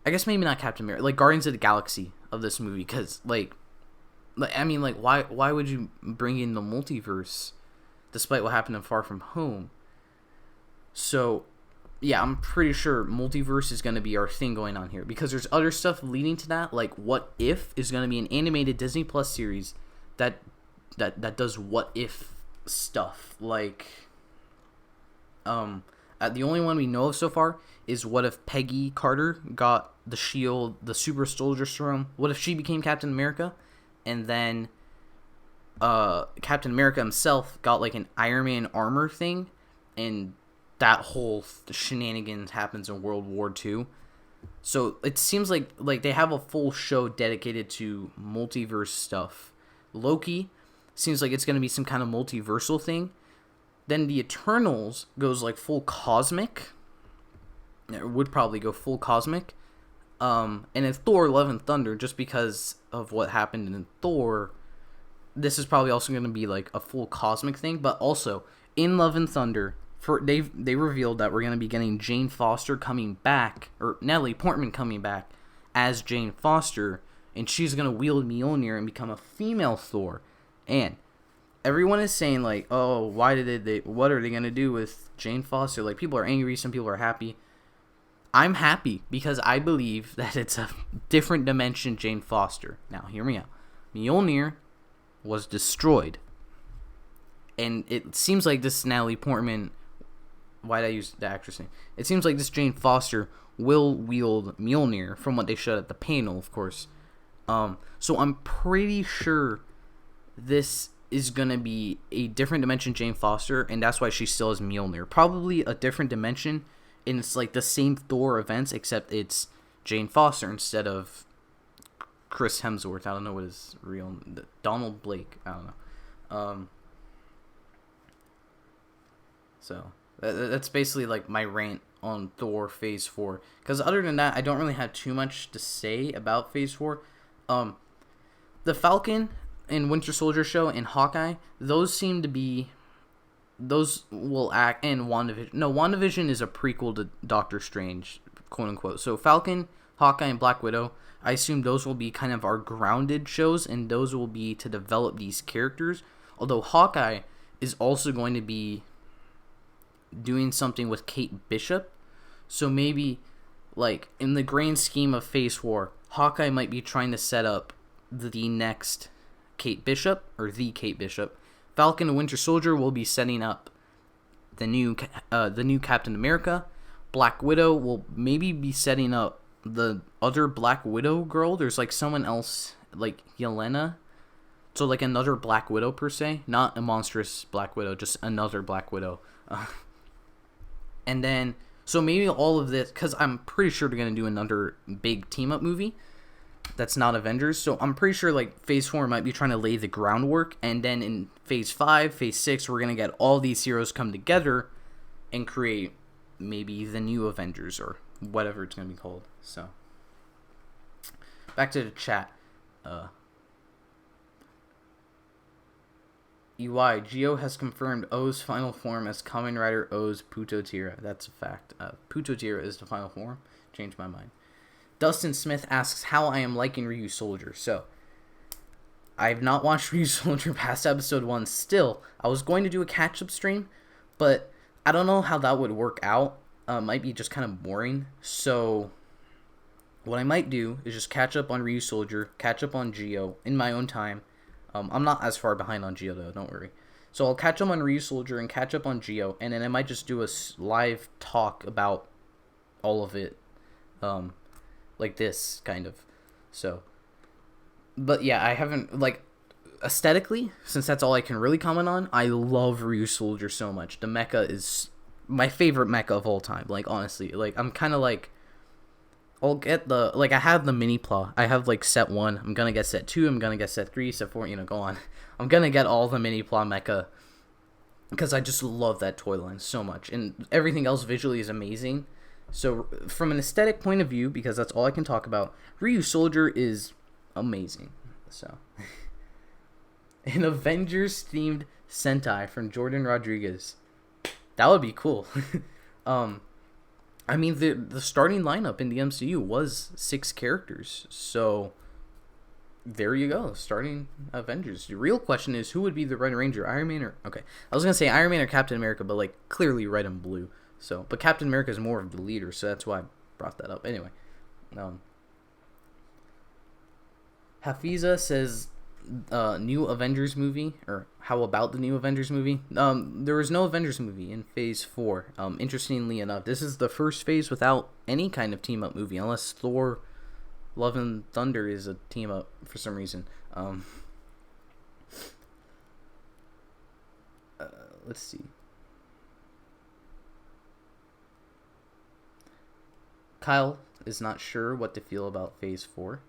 I guess maybe not Captain America, like Guardians of the Galaxy of this movie, because I mean, like, why would you bring in the multiverse, despite what happened in Far From Home? So, yeah, I'm pretty sure multiverse is going to be our thing going on here, because there's other stuff leading to that, like What If is going to be an animated Disney Plus series that does what if stuff, like, the only one we know of so far is what if Peggy Carter got the shield, the super soldier serum, what if she became Captain America, and then Captain America himself got like an Iron Man armor thing, and that whole shenanigans happens in World War II. So it seems like they have a full show dedicated to multiverse stuff. Loki seems like it's going to be some kind of multiversal thing. Then the Eternals goes like full cosmic. It would probably go full cosmic. And in Thor Love and Thunder, just because of what happened in Thor, this is probably also going to be like a full cosmic thing. But also, in Love and Thunder, they revealed that we're going to be getting Jane Foster coming back, or Natalie Portman coming back as Jane Foster, and she's going to wield Mjolnir and become a female Thor. And everyone is saying, like, oh, what are they going to do with Jane Foster? Like, people are angry, some people are happy. I'm happy because I believe that it's a different dimension Jane Foster. Now, hear me out. Mjolnir was destroyed. And it seems like this Natalie Portman... Why'd I use the actress name? It seems like this Jane Foster will wield Mjolnir, from what they showed at the panel, of course. So I'm pretty sure this is going to be a different dimension Jane Foster, and that's why she still has Mjolnir. Probably a different dimension, and it's like the same Thor events, except it's Jane Foster instead of Chris Hemsworth. I don't know what his real... Donald Blake. I don't know. So, that's basically like my rant on Thor Phase 4. Because other than that, I don't really have too much to say about Phase 4. The Falcon and Winter Soldier show and Hawkeye, those seem to be... Those will act... And WandaVision. No, WandaVision is a prequel to Doctor Strange, quote-unquote. So Falcon, Hawkeye, and Black Widow, I assume those will be kind of our grounded shows, and those will be to develop these characters. Although Hawkeye is also going to be doing something with Kate Bishop. So maybe, like, in the grand scheme of Phase 4, Hawkeye might be trying to set up the next Kate Bishop, or the Kate Bishop. Falcon and Winter Soldier will be setting up the new Captain America. Black Widow will maybe be setting up the other Black Widow girl. There's like someone else, like Yelena. So like another Black Widow per se, not a monstrous Black Widow, just another Black Widow. And then, so maybe all of this, because I'm pretty sure they're going to do another big team-up movie that's not Avengers. So I'm pretty sure like Phase 4 might be trying to lay the groundwork. And then in Phase 5, Phase 6, we're going to get all these heroes come together and create maybe the new Avengers or whatever it's going to be called. So, back to the chat. EY, Geo has confirmed O's final form as Kamen Rider O's Putotira. That's a fact. Putotira is the final form. Changed my mind. Dustin Smith asks how I am liking Ryu Soldier. So, I've not watched Ryu Soldier past episode 1 still. I was going to do a catch-up stream, but I don't know how that would work out. Might be just kind of boring. So, what I might do is just catch up on Ryu Soldier, catch up on Geo in my own time. I'm not as far behind on Geo though, don't worry. So I'll catch up on Ryu Soldier and catch up on Geo, and then I might just do a live talk about all of it, like this, kind of. So, but yeah, I haven't, like, aesthetically, since that's all I can really comment on, I love Ryu Soldier so much. The mecha is my favorite mecha of all time, like, honestly. Like, I'm kind of like, I'll get the, like, I have the mini plot. I have, like, set 1. I'm gonna get set 2. I'm gonna get set 3, set 4, you know, go on. I'm gonna get all the mini plot mecha because I just love that toy line so much. And everything else visually is amazing. So, from an aesthetic point of view, because that's all I can talk about, Ryu Soldier is amazing. So, an Avengers themed Sentai from Jordan Rodriguez. That would be cool. I mean, the starting lineup in the MCU was 6 characters, so there you go, starting Avengers. The real question is, who would be the Red Ranger, Iron Man or... Okay, I was going to say Iron Man or Captain America, but, like, clearly red and blue. So, but Captain America is more of the leader, so that's why I brought that up. Anyway, Hafiza says, new Avengers movie, or how about the new Avengers movie? There was no Avengers movie in Phase 4. Interestingly enough, this is the first phase without any kind of team-up movie, unless Thor Love and Thunder is a team up for some reason. Let's see. Kyle is not sure what to feel about Phase 4.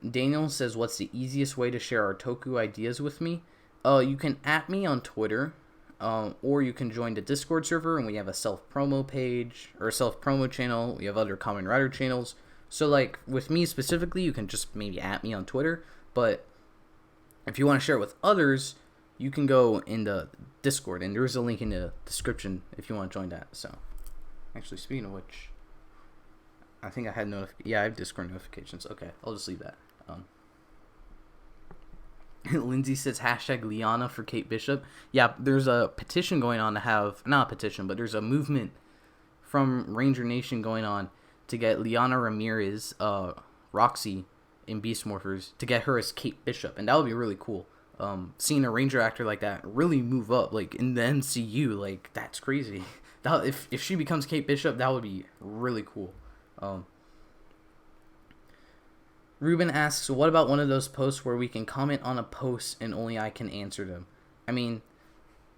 Daniel says, what's the easiest way to share our Toku ideas with me? You can @ me on Twitter, or you can join the Discord server, and we have a self-promo page, or a self-promo channel. We have other Kamen Rider channels. So, like, with me specifically, you can just maybe @ me on Twitter. But if you want to share it with others, you can go in the Discord. And there is a link in the description if you want to join that. So, actually, speaking of which, I think I had I have Discord notifications. Okay, I'll just leave that. Lindsay says, #Liana for Kate Bishop. Yeah, there's a petition going on to have... Not a petition, but there's a movement from Ranger Nation going on to get Liana Ramirez, Roxy in Beast Morphers, to get her as Kate Bishop, and that would be really cool. Seeing a Ranger actor like that really move up, like, in the MCU, like, that's crazy. If she becomes Kate Bishop, that would be really cool. Ruben asks, what about one of those posts where we can comment on a post and only I can answer them? I mean,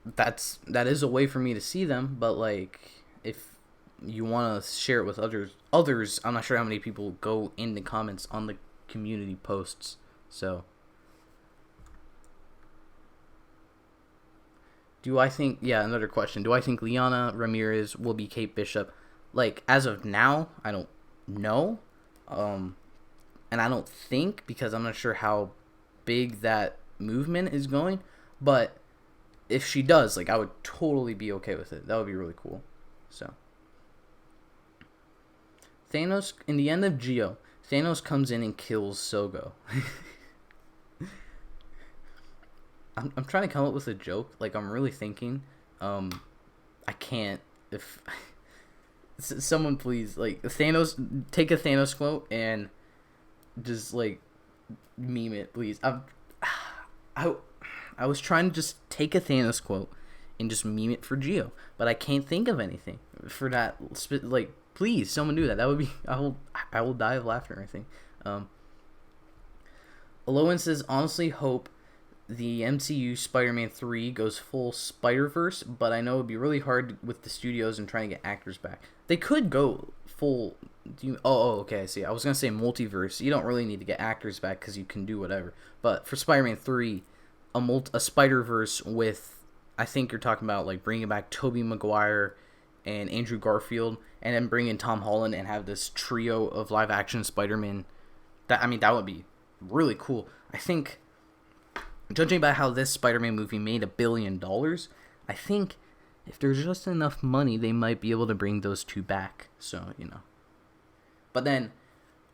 that is a way for me to see them, but, like, if you want to share it with others, I'm not sure how many people go in the comments on the community posts. So, another question. Do I think Liana Ramirez will be Kate Bishop? Like, as of now, I don't know. And I don't think, because I'm not sure how big that movement is going. But if she does, like, I would totally be okay with it. That would be really cool. So, Thanos, in the end of Geo, Thanos comes in and kills Sogo. I'm trying to come up with a joke. Like, I'm really thinking. I can't. If someone please, like, Thanos, take a Thanos quote and just, like, meme it, please. I was trying to just take a Thanos quote and just meme it for Geo, but I can't think of anything for that. Like, please, someone do that. That would be... I will die of laughter, I think. Alolan says, honestly hope the MCU Spider-Man 3 goes full Spider-Verse, but I know it would be really hard with the studios and trying to get actors back. They could go full... okay, I see. I was going to say multiverse. You don't really need to get actors back because you can do whatever. But for Spider-Man 3, a Spider-Verse with... I think you're talking about, like, bringing back Tobey Maguire and Andrew Garfield, and then bring in Tom Holland and have this trio of live-action Spider-Man. That would be really cool. I think, judging by how this Spider-Man movie made $1 billion, I think if there's just enough money, they might be able to bring those two back. So, you know. But then,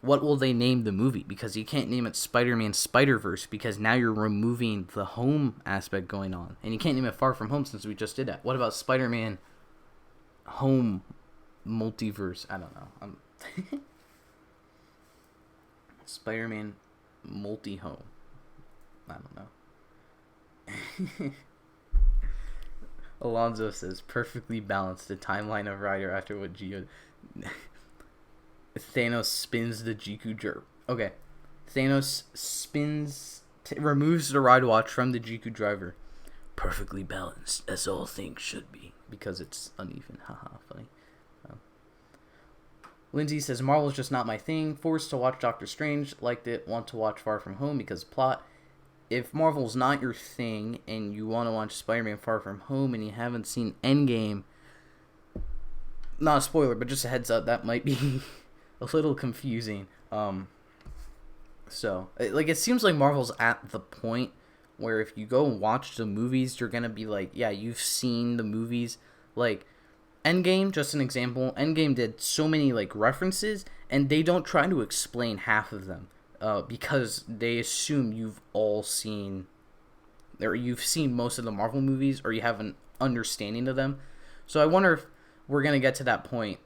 what will they name the movie? Because you can't name it Spider-Man Spider-Verse, because now you're removing the home aspect going on. And you can't name it Far From Home, since we just did that. What about Spider-Man Home Multiverse? I don't know. Spider-Man Multi-Home. I don't know. Alonzo says, perfectly balanced the timeline of Ryder after what Geo... Thanos spins the Jiku Jerp. Okay. Thanos removes the ride watch from the Jiku driver. Perfectly balanced, as all things should be. Because it's uneven. Haha, funny. Lindsay says, Marvel's just not my thing. Forced to watch Doctor Strange. Liked it. Want to watch Far From Home because plot. If Marvel's not your thing and you want to watch Spider-Man Far From Home and you haven't seen Endgame, not a spoiler, but just a heads up, that might be a little confusing. So, like, it seems like Marvel's at the point where if you go and watch the movies, you're gonna be like, yeah, you've seen the movies. Like, Endgame, just an example. Endgame did so many, like, references, and they don't try to explain half of them. Because they assume you've all seen, or you've seen most of the Marvel movies, or you have an understanding of them. So I wonder if we're gonna get to that point.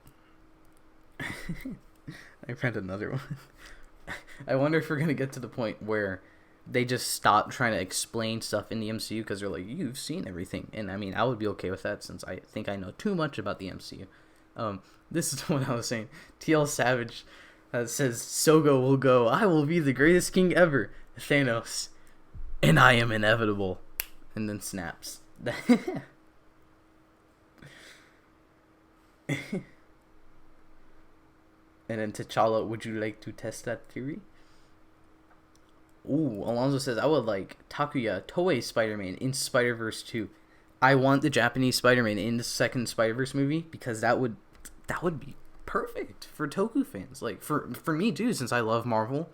I read another one. I wonder if we're gonna get to the point where they just stop trying to explain stuff in the MCU because they're like, you've seen everything. And I mean, I would be okay with that since I think I know too much about the MCU. This is what I was saying. TL Savage says, Sogo will go, I will be the greatest king ever. Thanos, and I am inevitable. And then snaps. And then T'Challa, would you like to test that theory? Ooh, Alonso says, I would like Takuya Toei Spider-Man in Spider-Verse 2. I want the Japanese Spider-Man in the second Spider-Verse movie because that would be perfect for Toku fans. Like, for me, too, since I love Marvel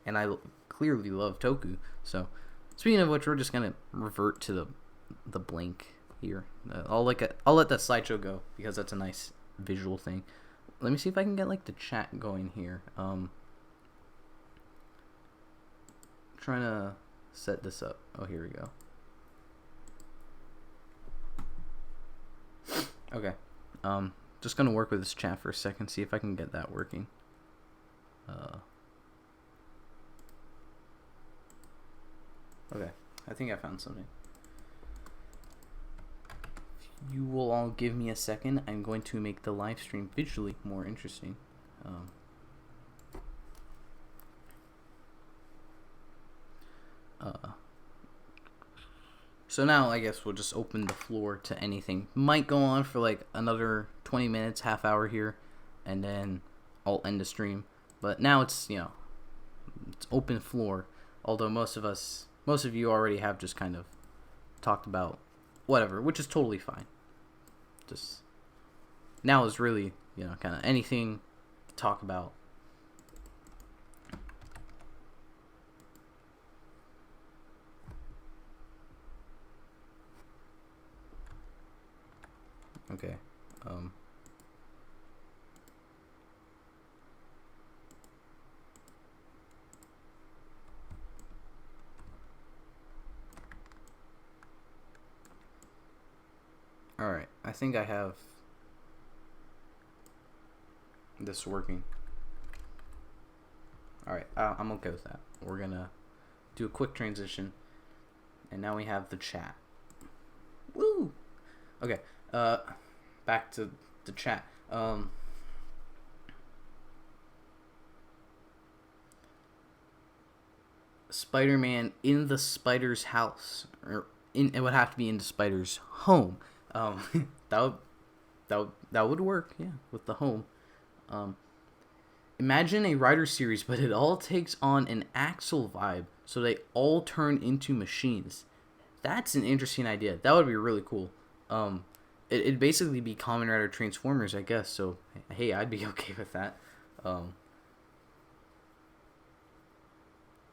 and I clearly love Toku. So, speaking of which, we're just going to revert to the blank here. I'll let that slideshow go because that's a nice visual thing. Let me see if I can get, like, the chat going here. Trying to set this up. Oh, here we go. Okay. Just gonna work with this chat for a second, see if I can get that working. Okay. I think I found something. You will all give me a second. I'm going to make the live stream visually more interesting. So now I guess we'll just open the floor to anything. Might go on for like another 20 minutes, half hour here, and then I'll end the stream. But now it's, it's open floor. Although most of you already have just kind of talked about whatever, which is totally fine. Just now is really, kind of anything to talk about. Okay. All right. I think I have this working. All right. I'm okay with that. We're gonna do a quick transition, and now we have the chat. Woo! Okay. Back to the chat. Spider-Man in the Spider's house, or it would have to be in the Spider's home. That would work, yeah, with the home. Imagine a writer series, but it all takes on an Axel vibe, so they all turn into machines. That's an interesting idea. That would be really cool. It'd basically be Kamen Rider Transformers, I guess. So, hey, I'd be okay with that.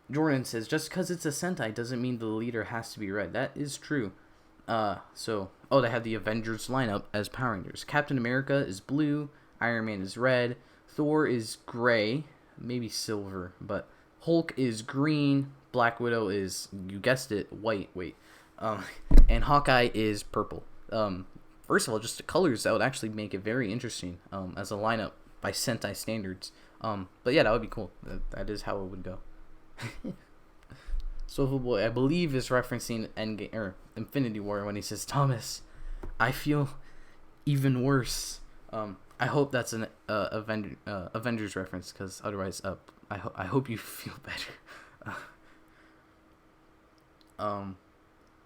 Jordan says, just because it's a Sentai doesn't mean the leader has to be red. That is true. They have the Avengers lineup as Power Rangers. Captain America is blue. Iron Man is red. Thor is gray. Maybe silver. But Hulk is green. Black Widow is, you guessed it, white. Wait. And Hawkeye is purple. First of all, just the colors, that would actually make it very interesting as a lineup by Sentai standards. But yeah, that would be cool. That is how it would go. Soulful Boy, I believe, is referencing Endgame or Infinity War when he says, Thomas, I feel even worse. I hope that's an Avengers reference, because otherwise, I hope you feel better.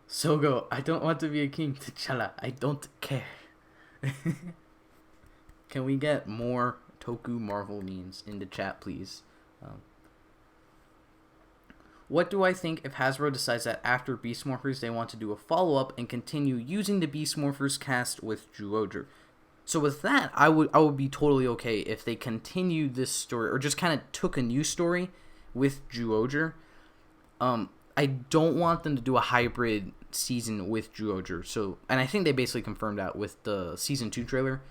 Sogo, I don't want to be a king. T'Challa, I don't care. Can we get more Toku Marvel memes in the chat, please? What do I think if Hasbro decides that after Beast Morphers they want to do a follow-up and continue using the Beast Morphers cast with Zyuohger? So with that, I would be totally okay if they continued this story, or just kind of took a new story, with Zyuohger. I don't want them to do a hybrid season with Zyuohger. So, and I think they basically confirmed that with the season 2 trailer.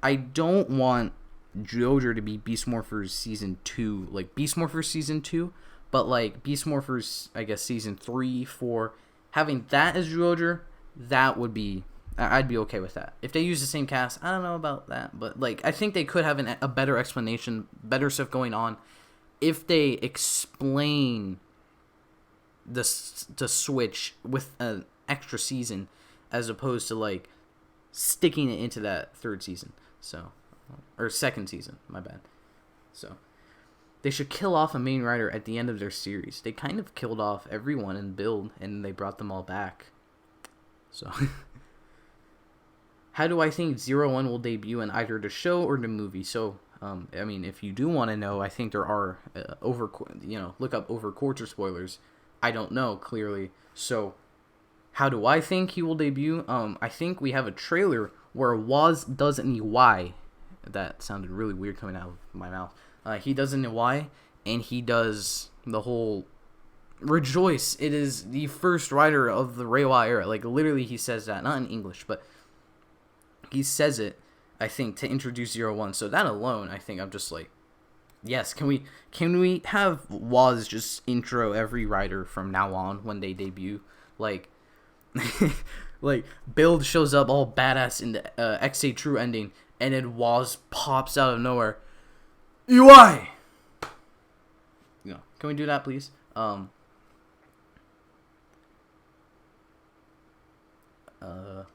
I don't want Zyuohger to be Beast Morphers season 2, like Beast Morphers season 2, but like Beast Morphers, I guess season 3, 4, having that as Zyuohger, that would be, I'd be okay with that. If they use the same cast, I don't know about that, but like I think they could have a better explanation, better stuff going on, if they explain the switch with an extra season, as opposed to like sticking it into that third season. So, or second season, my bad. So, they should kill off a main writer at the end of their series. They kind of killed off everyone in Build, and they brought them all back. So, how do I think 01 will debut in either the show or the movie? So, I mean, if you do want to know, I think there are look up over quarter spoilers. I don't know clearly. So, how do I think he will debut? I think we have a trailer where Waz does an EY. That sounded really weird coming out of my mouth. He does an EY, and he does the whole rejoice. It is the first writer of the Reiwa era. Like, literally, he says that. Not in English, but he says it, I think, to introduce 01. So that alone, I think I'm just like, yes, can we have Waz just intro every writer from now on when they debut? Like, like, Build shows up all badass in the XA True ending, and then Waz pops out of nowhere. UI! Can we do that, please?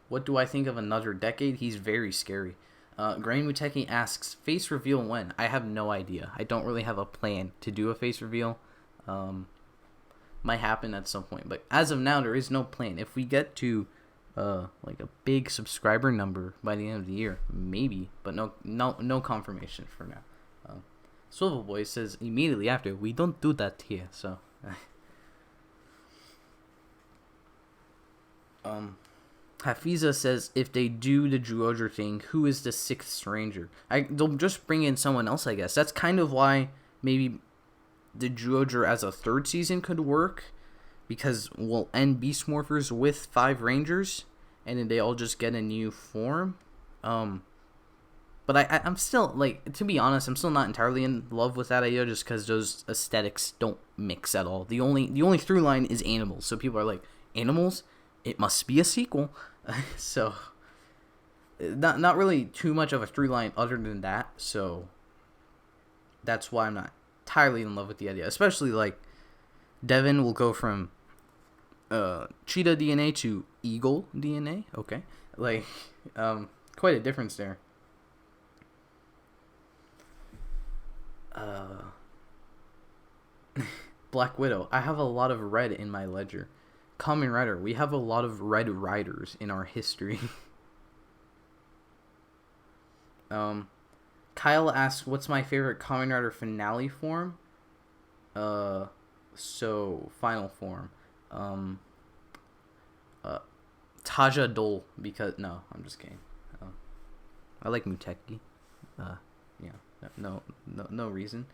What do I think of another decade? He's very scary. Grain Muteki asks, face reveal when? I have no idea. I don't really have a plan to do a face reveal. Might happen at some point, but as of now, there is no plan. If we get to like a big subscriber number by the end of the year, maybe, but no confirmation for now. Swivel Boy says immediately after, we don't do that here. So, Hafiza says, if they do the Zyuohger thing, who is the sixth stranger? They'll just bring in someone else, I guess. That's kind of why maybe the Zyuohger as a third season could work, because we'll end Beast Morphers with 5 Rangers, and then they all just get a new form. But I'm still, like, to be honest, I'm still not entirely in love with that idea, just because those aesthetics don't mix at all. The only through line is animals, so people are like, animals? It must be a sequel. So, not really too much of a through line other than that, so that's why I'm not entirely in love with the idea. Especially, like, Devin will go from cheetah DNA to eagle DNA. Okay. Like, quite a difference there. Black Widow. I have a lot of red in my ledger. Kamen Rider. We have a lot of red riders in our history. Kyle asks, what's my favorite Kamen Rider finale form? So, final form. Taja Dole, because, no, I'm just kidding. I like Muteki. Yeah, no reason.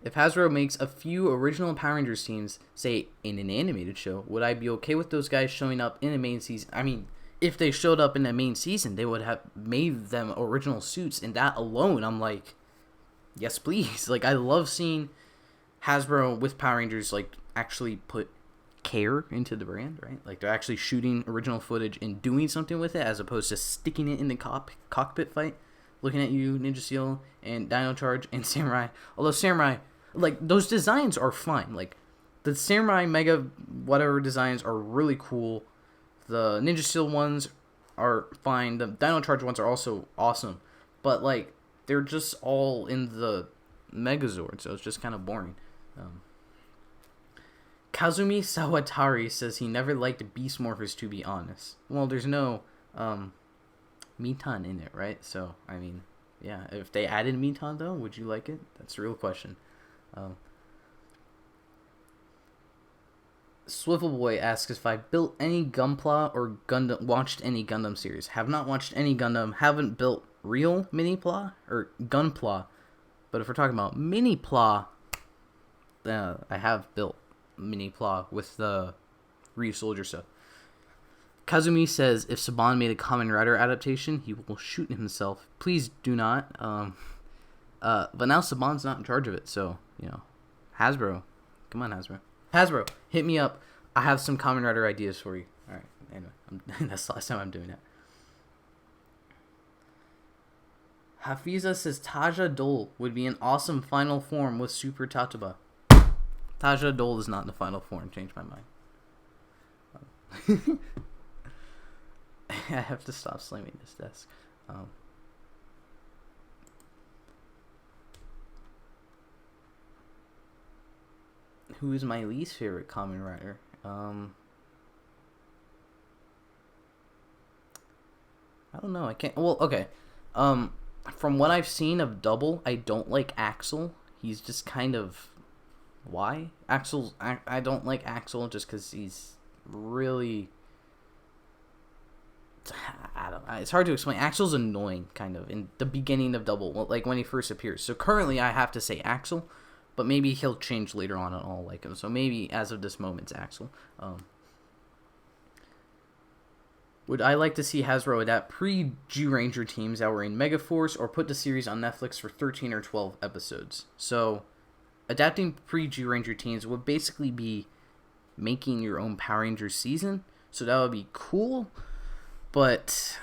If Hasbro makes a few original Power Rangers teams, say, in an animated show, would I be okay with those guys showing up in a main season? I mean, if they showed up in the main season, they would have made them original suits, and that alone, I'm like, yes, please. Like, I love seeing Hasbro with Power Rangers, like, actually put care into the brand, right? Like, they're actually shooting original footage and doing something with it, as opposed to sticking it in the cockpit fight. Looking at you, Ninja Steel, and Dino Charge, and Samurai. Although Samurai, like, those designs are fine. Like, the Samurai Mega whatever designs are really cool. The Ninja Steel ones are fine. The Dino Charge ones are also awesome. But, like, they're just all in the Megazord, so it's just kind of boring. Kazumi Sawatari says he never liked Beast Morphers, to be honest. Well, there's no Mitan in it, right? So, I mean, yeah. If they added Mitan, though, would you like it? That's the real question. Swivel Boy asks if I built any Gunpla or watched any Gundam series. Have not watched any Gundam. Haven't built real Mini-Pla or Gunpla. But if we're talking about mini Pla, I have built mini Pla with the Ryu Soldier stuff. Kazumi says if Saban made a Kamen Rider adaptation, he will shoot himself. Please do not. But now Saban's not in charge of it, so, Hasbro. Come on, Hasbro. Hasbro, hit me up. I have some Kamen Rider ideas for you. Alright, anyway. That's the last time I'm doing that. Hafiza says Taja Dole would be an awesome final form with Super Tatuba. Taja Dole is not in the final form. Changed my mind. I have to stop slamming this desk. Who is my least favorite Kamen Rider? I don't know. I can't. Well, okay. From what I've seen of Double, I don't like Axel. He's just kind of. Why? I don't like Axel just because he's really. I don't know. It's hard to explain. Axel's annoying, kind of, in the beginning of Double, like when he first appears. So currently, I have to say Axel, but maybe he'll change later on and I'll like him. So maybe as of this moment, it's Axel. Would I like to see Hasbro adapt pre-G-Ranger teams that were in Megaforce or put the series on Netflix for 13 or 12 episodes? So, adapting pre-G-Ranger teams would basically be making your own Power Rangers season. So that would be cool. But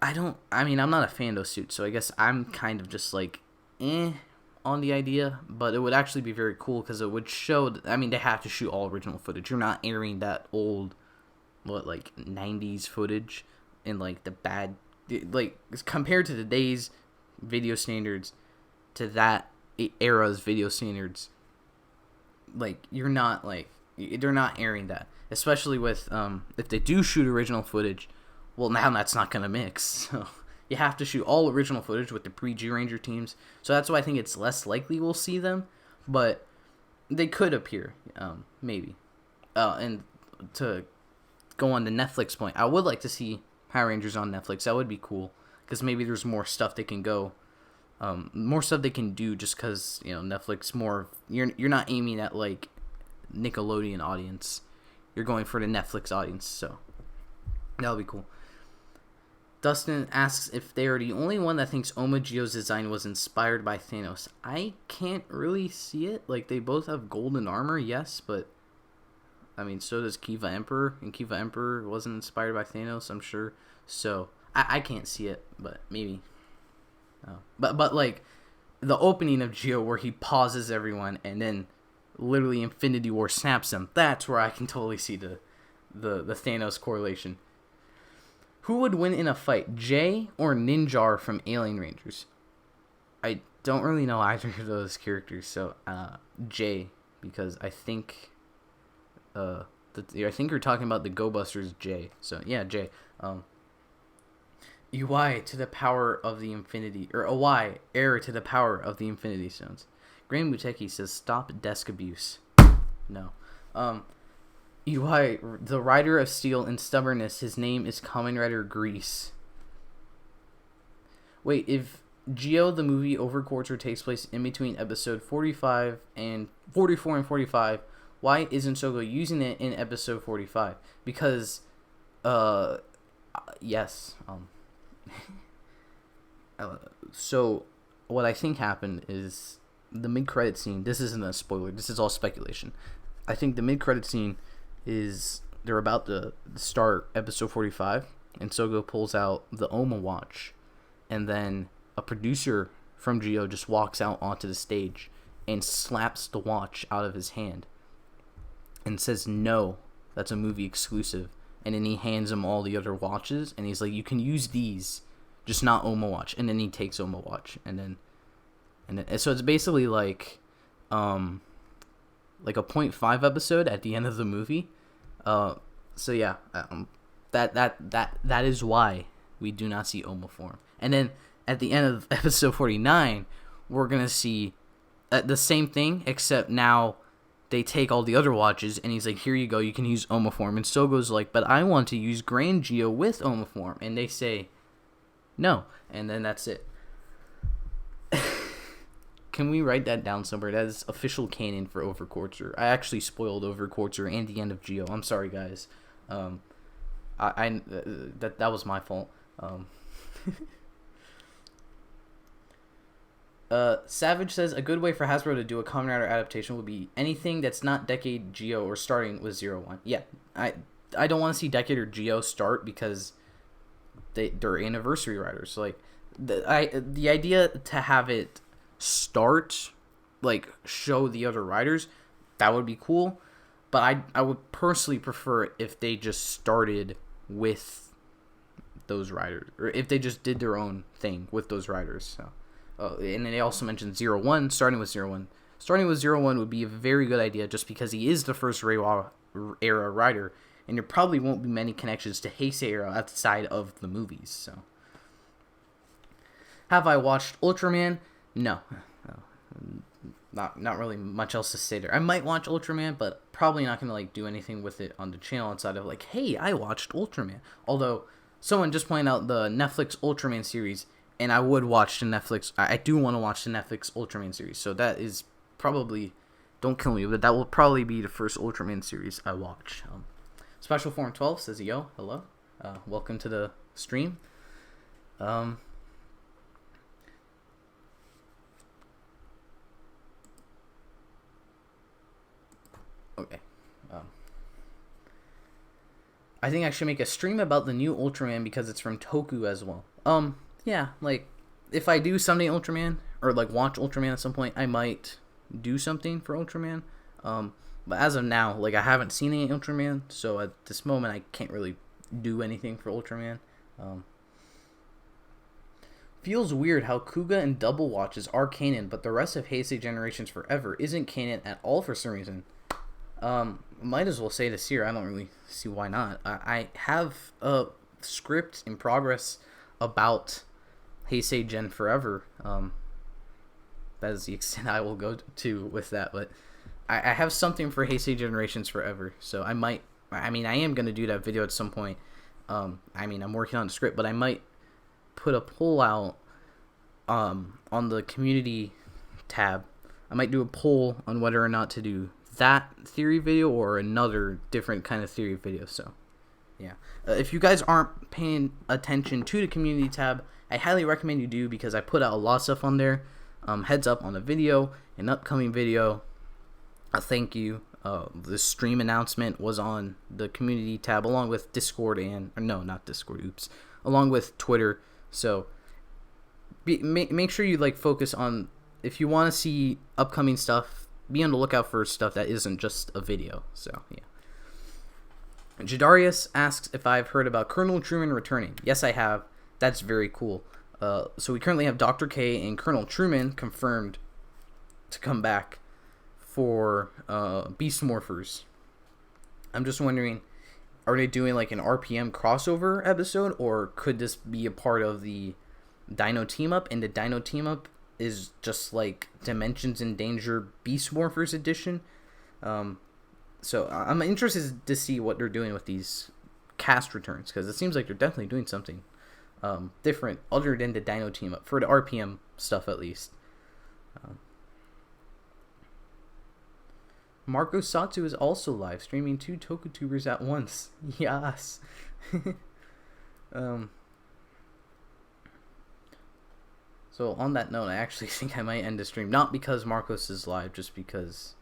I'm not a fan of those suits. So I guess I'm kind of just like, on the idea. But it would actually be very cool because it would show, they have to shoot all original footage. You're not airing that old, 90s footage and, the bad, compared to today's video standards to that era's video standards, they're not airing that. Especially with, if they do shoot original footage, well, now that's not going to mix. So you have to shoot all original footage with the pre-G-Ranger teams. So that's why I think it's less likely we'll see them. But they could appear, maybe. And to go on the Netflix point, I would like to see Power Rangers on Netflix. That would be cool. Because maybe there's more stuff they can go. More stuff they can do just because, Netflix more... You're not aiming at, Nickelodeon audience. You're going for the Netflix audience. So that would be cool. Dustin asks if they are the only one that thinks Omagio's design was inspired by Thanos. I can't really see it. They both have golden armor, yes, but so does Kiva Emperor, and Kiva Emperor wasn't inspired by Thanos, I'm sure. So I can't see it, but maybe. But the opening of Geo where he pauses everyone and then literally Infinity War snaps them. That's where I can totally see the Thanos correlation. Who would win in a fight, Jay or Ninjar from Alien Rangers? I don't really know either of those characters, so Jay, because I think I think you're talking about the Go Busters Jay. So yeah, Jay. UI to the power of the Infinity, or OY, error to the power of the Infinity Stones. Grand Muteki says stop desk abuse. No. UI, the Rider of Steel and Stubbornness, his name is Kamen Rider Grease. Wait, if Geo the movie Overquarter takes place in between episode 44 and 45, why isn't Sogo using it in episode 45? Because, yes. So, what I think happened is the mid-credit scene, this isn't a spoiler, this is all speculation. I think the mid-credit scene is they're about to start episode 45, and Sogo pulls out the Oma watch, and then a producer from Geo just walks out onto the stage and slaps the watch out of his hand and says, no, that's a movie exclusive. And then he hands him all the other watches, and he's like, you can use these, just not Oma watch. And then he takes Oma watch, and then so it's basically like a 0.5 episode at the end of the movie. So yeah, that is why we do not see Oma form. And then at the end of episode 49, we're gonna see the same thing, except now they take all the other watches, and he's like, here you go, you can use Oma form. And Sogo's like, but I want to use Grand Geo with Oma form. And they say no, and then that's it. Can we write that down somewhere? That is official canon for Overquarter. I actually spoiled Overquarter and the end of Geo. I'm sorry, guys. That was my fault. Savage says a good way for Hasbro to do a Kamen Rider adaptation would be anything that's not Decade, Geo, or starting with 01. Yeah, I don't want to see Decade or Geo start because they're anniversary riders. Like the idea to have it start, like show the other riders, that would be cool. But I would personally prefer it if they just started with those riders, or if they just did their own thing with those riders. So. And they also mentioned 01, starting with 01. Starting with 01 would be a very good idea just because he is the first Reiwa era rider, and there probably won't be many connections to Heisei era outside of the movies. So, have I watched Ultraman? No. Not really much else to say there. I might watch Ultraman, but probably not going to do anything with it on the channel outside of hey, I watched Ultraman. Although, someone just pointed out the Netflix Ultraman series, and I would watch the Netflix. I do want to watch the Netflix Ultraman series. So that is probably, don't kill me, but that will probably be the first Ultraman series I watch. Special Form 12 says, yo, hello. Welcome to the stream. Okay. I think I should make a stream about the new Ultraman because it's from Toku as well. Yeah, if I do someday Ultraman, or, watch Ultraman at some point, I might do something for Ultraman. But as of now, I haven't seen any Ultraman, so at this moment, I can't really do anything for Ultraman. Feels weird how Kuga and Double Watches are canon, but the rest of Heisei Generations Forever isn't canon at all for some reason. Might as well say this here, I don't really see why not. I have a script in progress about Heisei Gen Forever. That is the extent I will go to with that, but I have something for Heisei Generations Forever, so I am going to do that video at some point. I'm working on the script, but I might put a poll out on the community tab. I might do a poll on whether or not to do that theory video or another different kind of theory video, so yeah. If you guys aren't paying attention to the community tab, I highly recommend you do because I put out a lot of stuff on there. Heads up on the video, an upcoming video, a thank you. The stream announcement was on the community tab along with Discord along with Twitter. So make sure you focus on, if you want to see upcoming stuff, be on the lookout for stuff that isn't just a video. So yeah. Jadarius asks if I've heard about Colonel Truman returning. Yes, I have. That's very cool. So we currently have Dr. K and Colonel Truman confirmed to come back for Beast Morphers. I'm just wondering, are they doing an RPM crossover episode, or could this be a part of the Dino Team Up, and the Dino Team Up is just Dimensions in Danger Beast Morphers edition? So I'm interested to see what they're doing with these cast returns, because it seems like they're definitely doing something different other than the Dino Team Up, for the RPM stuff at least. Marco Satsu is also live streaming 2 Tokutubers at once. Yes. So on that note, I actually think I might end the stream, not because Marcos is live, just because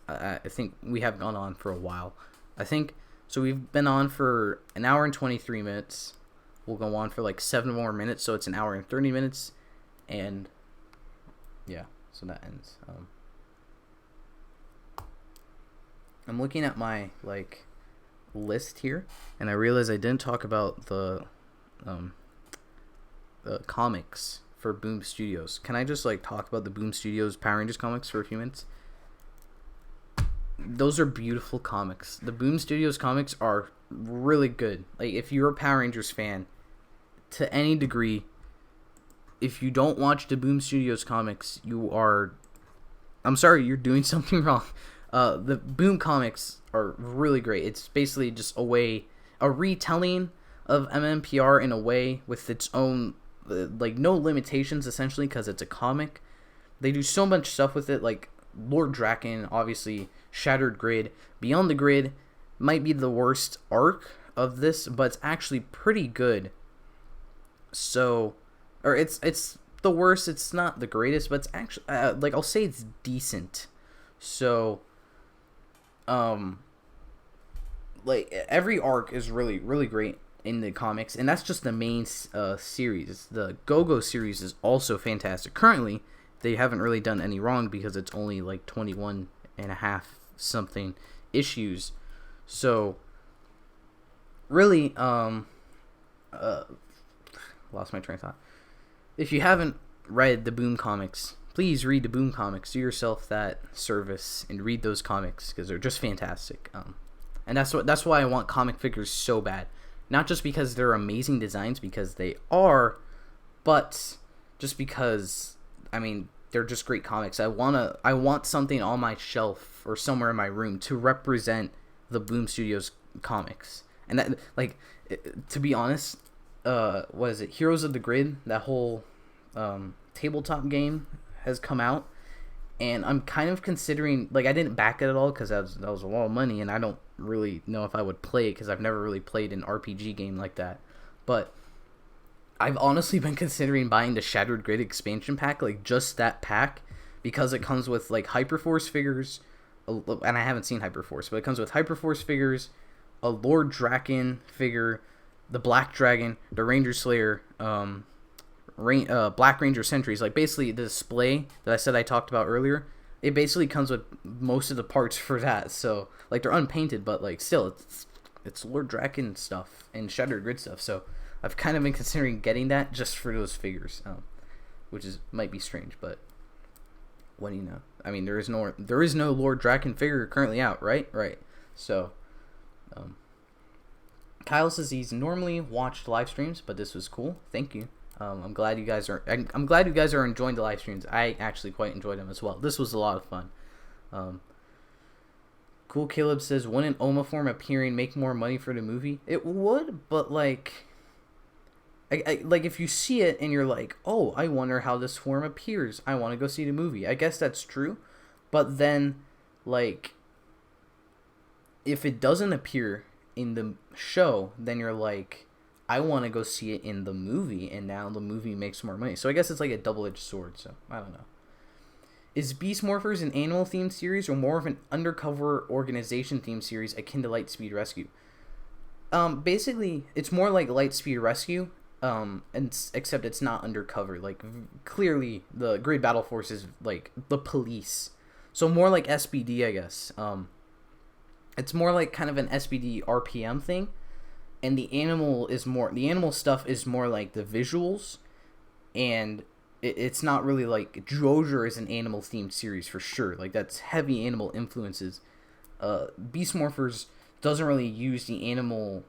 I think we have gone on for a while. So we've been on for an hour and 23 minutes. We'll go on for 7 more minutes, so it's an hour and 30 minutes. And yeah, so that ends. I'm looking at my list here, and I realize I didn't talk about the comics for Boom Studios. Can I just talk about the Boom Studios Power Rangers comics for a few minutes? Those are beautiful comics. The Boom Studios comics are really good. If you're a Power Rangers fan to any degree, if you don't watch the Boom Studios comics, I'm sorry, you're doing something wrong. The Boom comics are really great. It's basically just a retelling of MMPR in a way with its own, no limitations essentially, because it's a comic, they do so much stuff with it, like Lord Draken, obviously, Shattered Grid. Beyond the Grid might be the worst arc of this, but it's actually pretty good. So, or it's the worst, it's not the greatest, but it's actually, like, I'll say it's decent. So, like, every arc is really, really great in the comics, and that's just the main series. The Go-Go series is also fantastic. Currently, they haven't really done any wrong because it's only like 21 and a half something issues. So, really, lost my train of thought. If you haven't read the Boom comics, please read the Boom comics. Do yourself that service and read those comics because they're just fantastic. And that's why I want comic figures so bad. Not just because they're amazing designs, because they are, but just because, I mean, they're just great comics. I want something on my shelf or somewhere in my room to represent the Boom Studios comics. And that, like, to be honest, what is it? Heroes of the Grid, that whole tabletop game has come out, and I'm kind of considering, like, I didn't back it at all because that was a lot of money, and I don't really know if I would play it because I've never really played an RPG game like that. But I've honestly been considering buying the Shattered Grid expansion pack, like just that pack, because it comes with like Hyperforce figures, and I haven't seen Hyperforce, but it comes with Hyperforce figures, a Lord Draken figure, the Black Dragon, the Ranger Slayer, Black Ranger Sentries. Like, basically the display that I said I talked about earlier, it basically comes with most of the parts for that. So, like, they're unpainted, but like still it's Lord Draken stuff and Shattered Grid stuff. So I've kind of been considering getting that just for those figures, which might be strange, but what do you know? I mean, there is no Lord Draken figure currently out, right? Right. So, Kyle says he's normally watched live streams, but this was cool. Thank you. I'm glad you guys are enjoying the live streams. I actually quite enjoyed them as well. This was a lot of fun. Cool Caleb says, wouldn't Oma form appearing make more money for the movie? It would, but like, like if you see it and you're like, oh, I wonder how this form appears. I want to go see the movie. I guess that's true, but then, like, if it doesn't appear in the show, then you're like, I want to go see it in the movie, and now the movie makes more money. So I guess it's like a double-edged sword, so I don't know. Is Beast Morphers an animal-themed series or more of an undercover organization-themed series akin to Lightspeed Rescue? Basically, it's more like Lightspeed Rescue, except it's not undercover. Like, clearly, the Great Battle Force is, like, the police. So more like SPD, I guess. It's more like kind of an SPD RPM thing. And the animal stuff is more like the visuals, and it's not really like Jojer is an animal themed series for sure. Like, that's heavy animal influences. Beast Morphers doesn't really use the animal,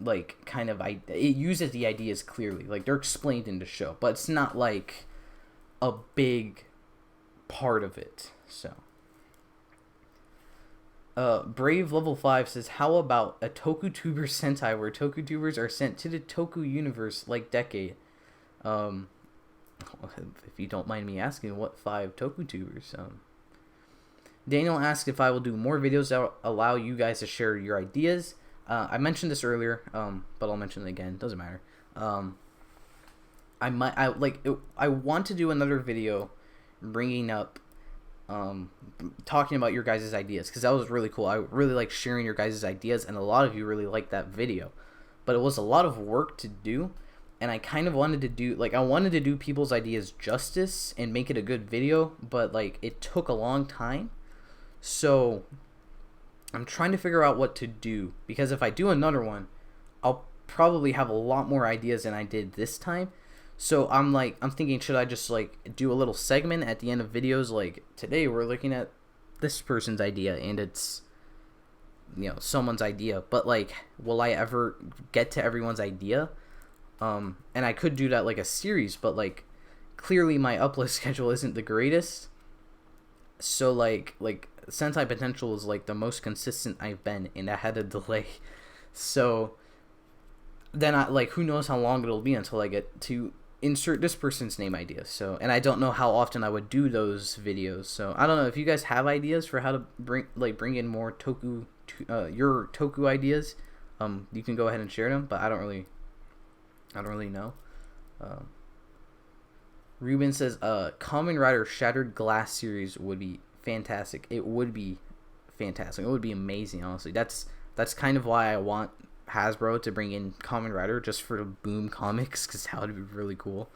like, kind of, it uses the ideas clearly. Like, they're explained in the show, but it's not like a big part of it. So. Brave Level 5 says, how about a Toku Tuber Sentai where Toku Tubers are sent to the Toku universe like Decade? If you don't mind me asking, what 5 Toku Tubers? Daniel asked if I will do more videos that allow you guys to share your ideas. I mentioned this earlier, but I'll mention it again. Doesn't matter. I want to do another video bringing up talking about your guys' ideas, because that was really cool. I really like sharing your guys' ideas, and a lot of you really liked that video, but it was a lot of work to do, and I kind of wanted to do people's ideas justice and make it a good video, but like, it took a long time. So I'm trying to figure out what to do, because if I do another one, I'll probably have a lot more ideas than I did this time. So I'm thinking, should I just like do a little segment at the end of videos, like, today we're looking at this person's idea, and it's, you know, someone's idea, but like, will I ever get to everyone's idea? And I could do that like a series, but like, clearly my upload schedule isn't the greatest. So like Sentai Potential is like the most consistent I've been, and I had a delay. So then who knows how long it'll be until I get to insert this person's name idea. So, and I don't know how often I would do those videos. So I don't know if you guys have ideas for how to bring in more Toku, your Toku ideas. You can go ahead and share them, but I don't really know. Ruben says, Kamen Rider Shattered Glass series would be fantastic. It would be fantastic. It would be amazing, honestly. That's kind of why I want Hasbro to bring in Kamen Rider, just for the Boom comics, because that would be really cool.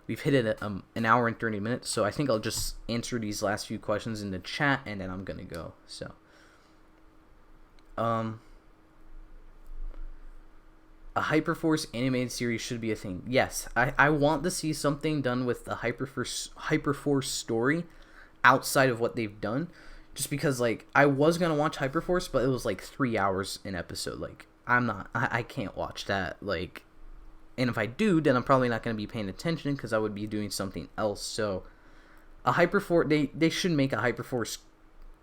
We've hit it an hour and 30 minutes, so I think I'll just answer these last few questions in the chat, and then I'm gonna go. So, a Hyperforce animated series should be a thing. Yes, I want to see something done with the Hyperforce story outside of what they've done. Just because, like, I was going to watch Hyperforce, but it was, like, 3 hours an episode. Like, I can't watch that. Like, and if I do, then I'm probably not going to be paying attention because I would be doing something else. So, a Hyperforce, they should make a Hyperforce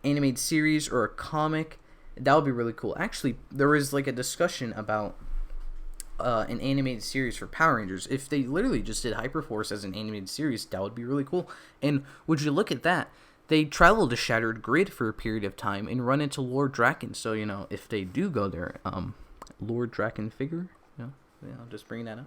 animated series or a comic. That would be really cool. Actually, there was, like, a discussion about an animated series for Power Rangers. If they literally just did Hyperforce as an animated series, that would be really cool. And would you look at that? They travel to Shattered Grid for a period of time and run into Lord Draken. So, you know, if they do go there, Lord Draken figure, I'll just bring that up.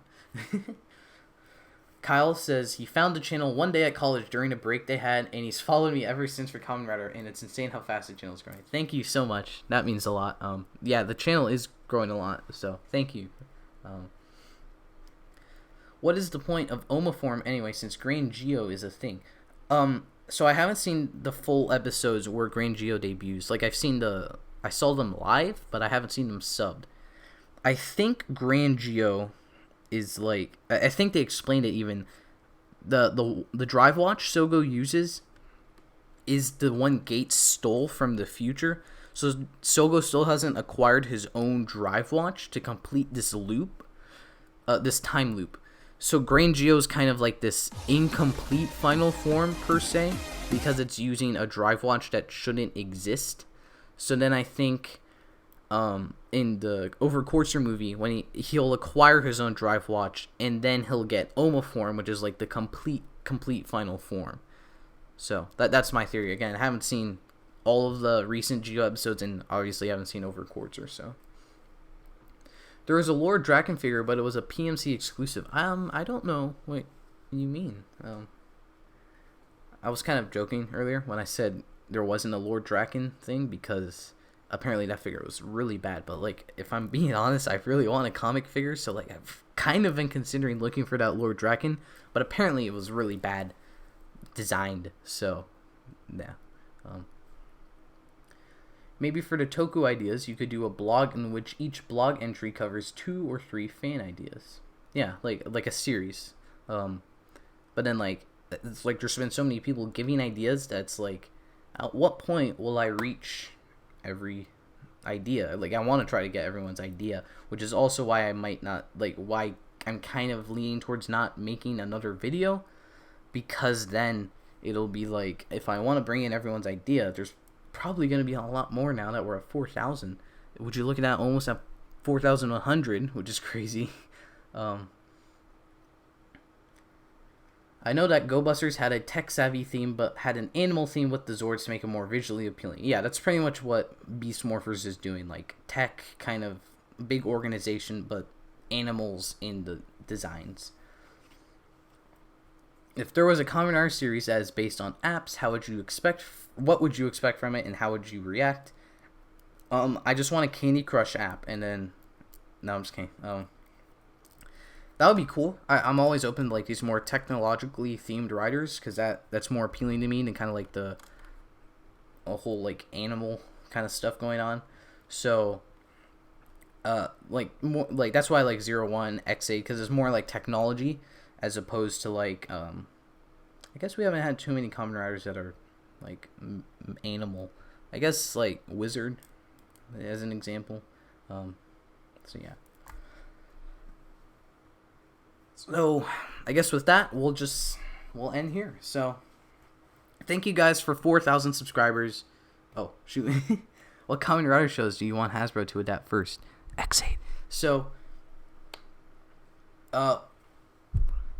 Kyle says he found the channel one day at college during a break they had, and he's followed me ever since for Kamen Rider, and it's insane how fast the channel is growing. Thank you so much. That means a lot. Yeah, the channel is growing a lot, so thank you. What is the point of Omaform anyway, since Grain Geo is a thing? So I haven't seen the full episodes where Grain Geo debuts. Like, I saw them live, but I haven't seen them subbed. I think Grain Geo is like, I think they explained it even. The drive watch Sogo uses is the one Gates stole from the future. So Sogo still hasn't acquired his own drive watch to complete this loop, this time loop. So Grain Geo is kind of like this incomplete final form per se, because it's using a drive watch that shouldn't exist. So then I think in the Overcourser movie, when he'll acquire his own drive watch, and then he'll get Oma form, which is like the complete final form. So that's my theory. Again, I haven't seen all of the recent Geo episodes, and obviously haven't seen Overcourser, so. There was a Lord Draken figure, but it was a PMC exclusive. I don't know what you mean. I was kind of joking earlier when I said there wasn't a Lord Draken thing, because apparently that figure was really bad. But, like, if I'm being honest, I really want a comic figure, so, like, I've kind of been considering looking for that Lord Draken, but apparently it was really bad designed, so, yeah. Maybe for the Toku ideas, you could do a blog in which each blog entry covers 2 or 3 fan ideas. Yeah, like a series. But then, like, it's like there's been so many people giving ideas that's like, at what point will I reach every idea? Like, I want to try to get everyone's idea, which is also why I might not, like, why I'm kind of leaning towards not making another video, because then it'll be like, if I want to bring in everyone's idea, there's probably going to be a lot more now that we're at 4,000. Would you look at that, almost at 4,100, which is crazy. I know that Go Busters had a tech-savvy theme, but had an animal theme with the Zords to make it more visually appealing. Yeah, that's pretty much what Beast Morphers is doing. Like, tech, kind of big organization, but animals in the designs. If there was a Kamen Rider series that is based on apps, what would you expect from it, and how would you react? I just want a Candy Crush app, and then, no, I'm just kidding. That would be cool. I'm always open to, like, these more technologically themed riders, because that's more appealing to me than kind of like a whole, like, animal kind of stuff going on. So, more, like, that's why I like 01, X8, because it's more like technology as opposed to, like, I guess we haven't had too many Kamen Riders that are like animal. I guess, like, Wizard as an example. So yeah. So I guess with that, we'll end here. So thank you guys for 4,000 subscribers. Oh shoot. What Kamen Rider shows do you want Hasbro to adapt first? X8. So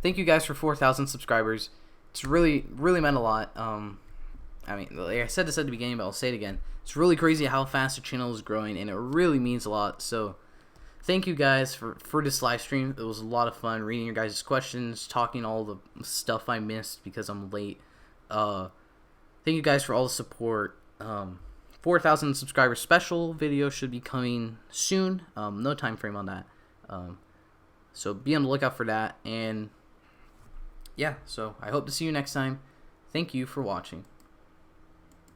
thank you guys for 4,000 subscribers. It's really meant a lot. I mean, like I said this at the beginning, but I'll say it again. It's really crazy how fast the channel is growing, and it really means a lot. So, thank you guys for this live stream. It was a lot of fun reading your guys' questions, talking all the stuff I missed because I'm late. Thank you guys for all the support. 4,000 subscribers special video should be coming soon. No time frame on that. So be on the lookout for that. And yeah, so I hope to see you next time. Thank you for watching.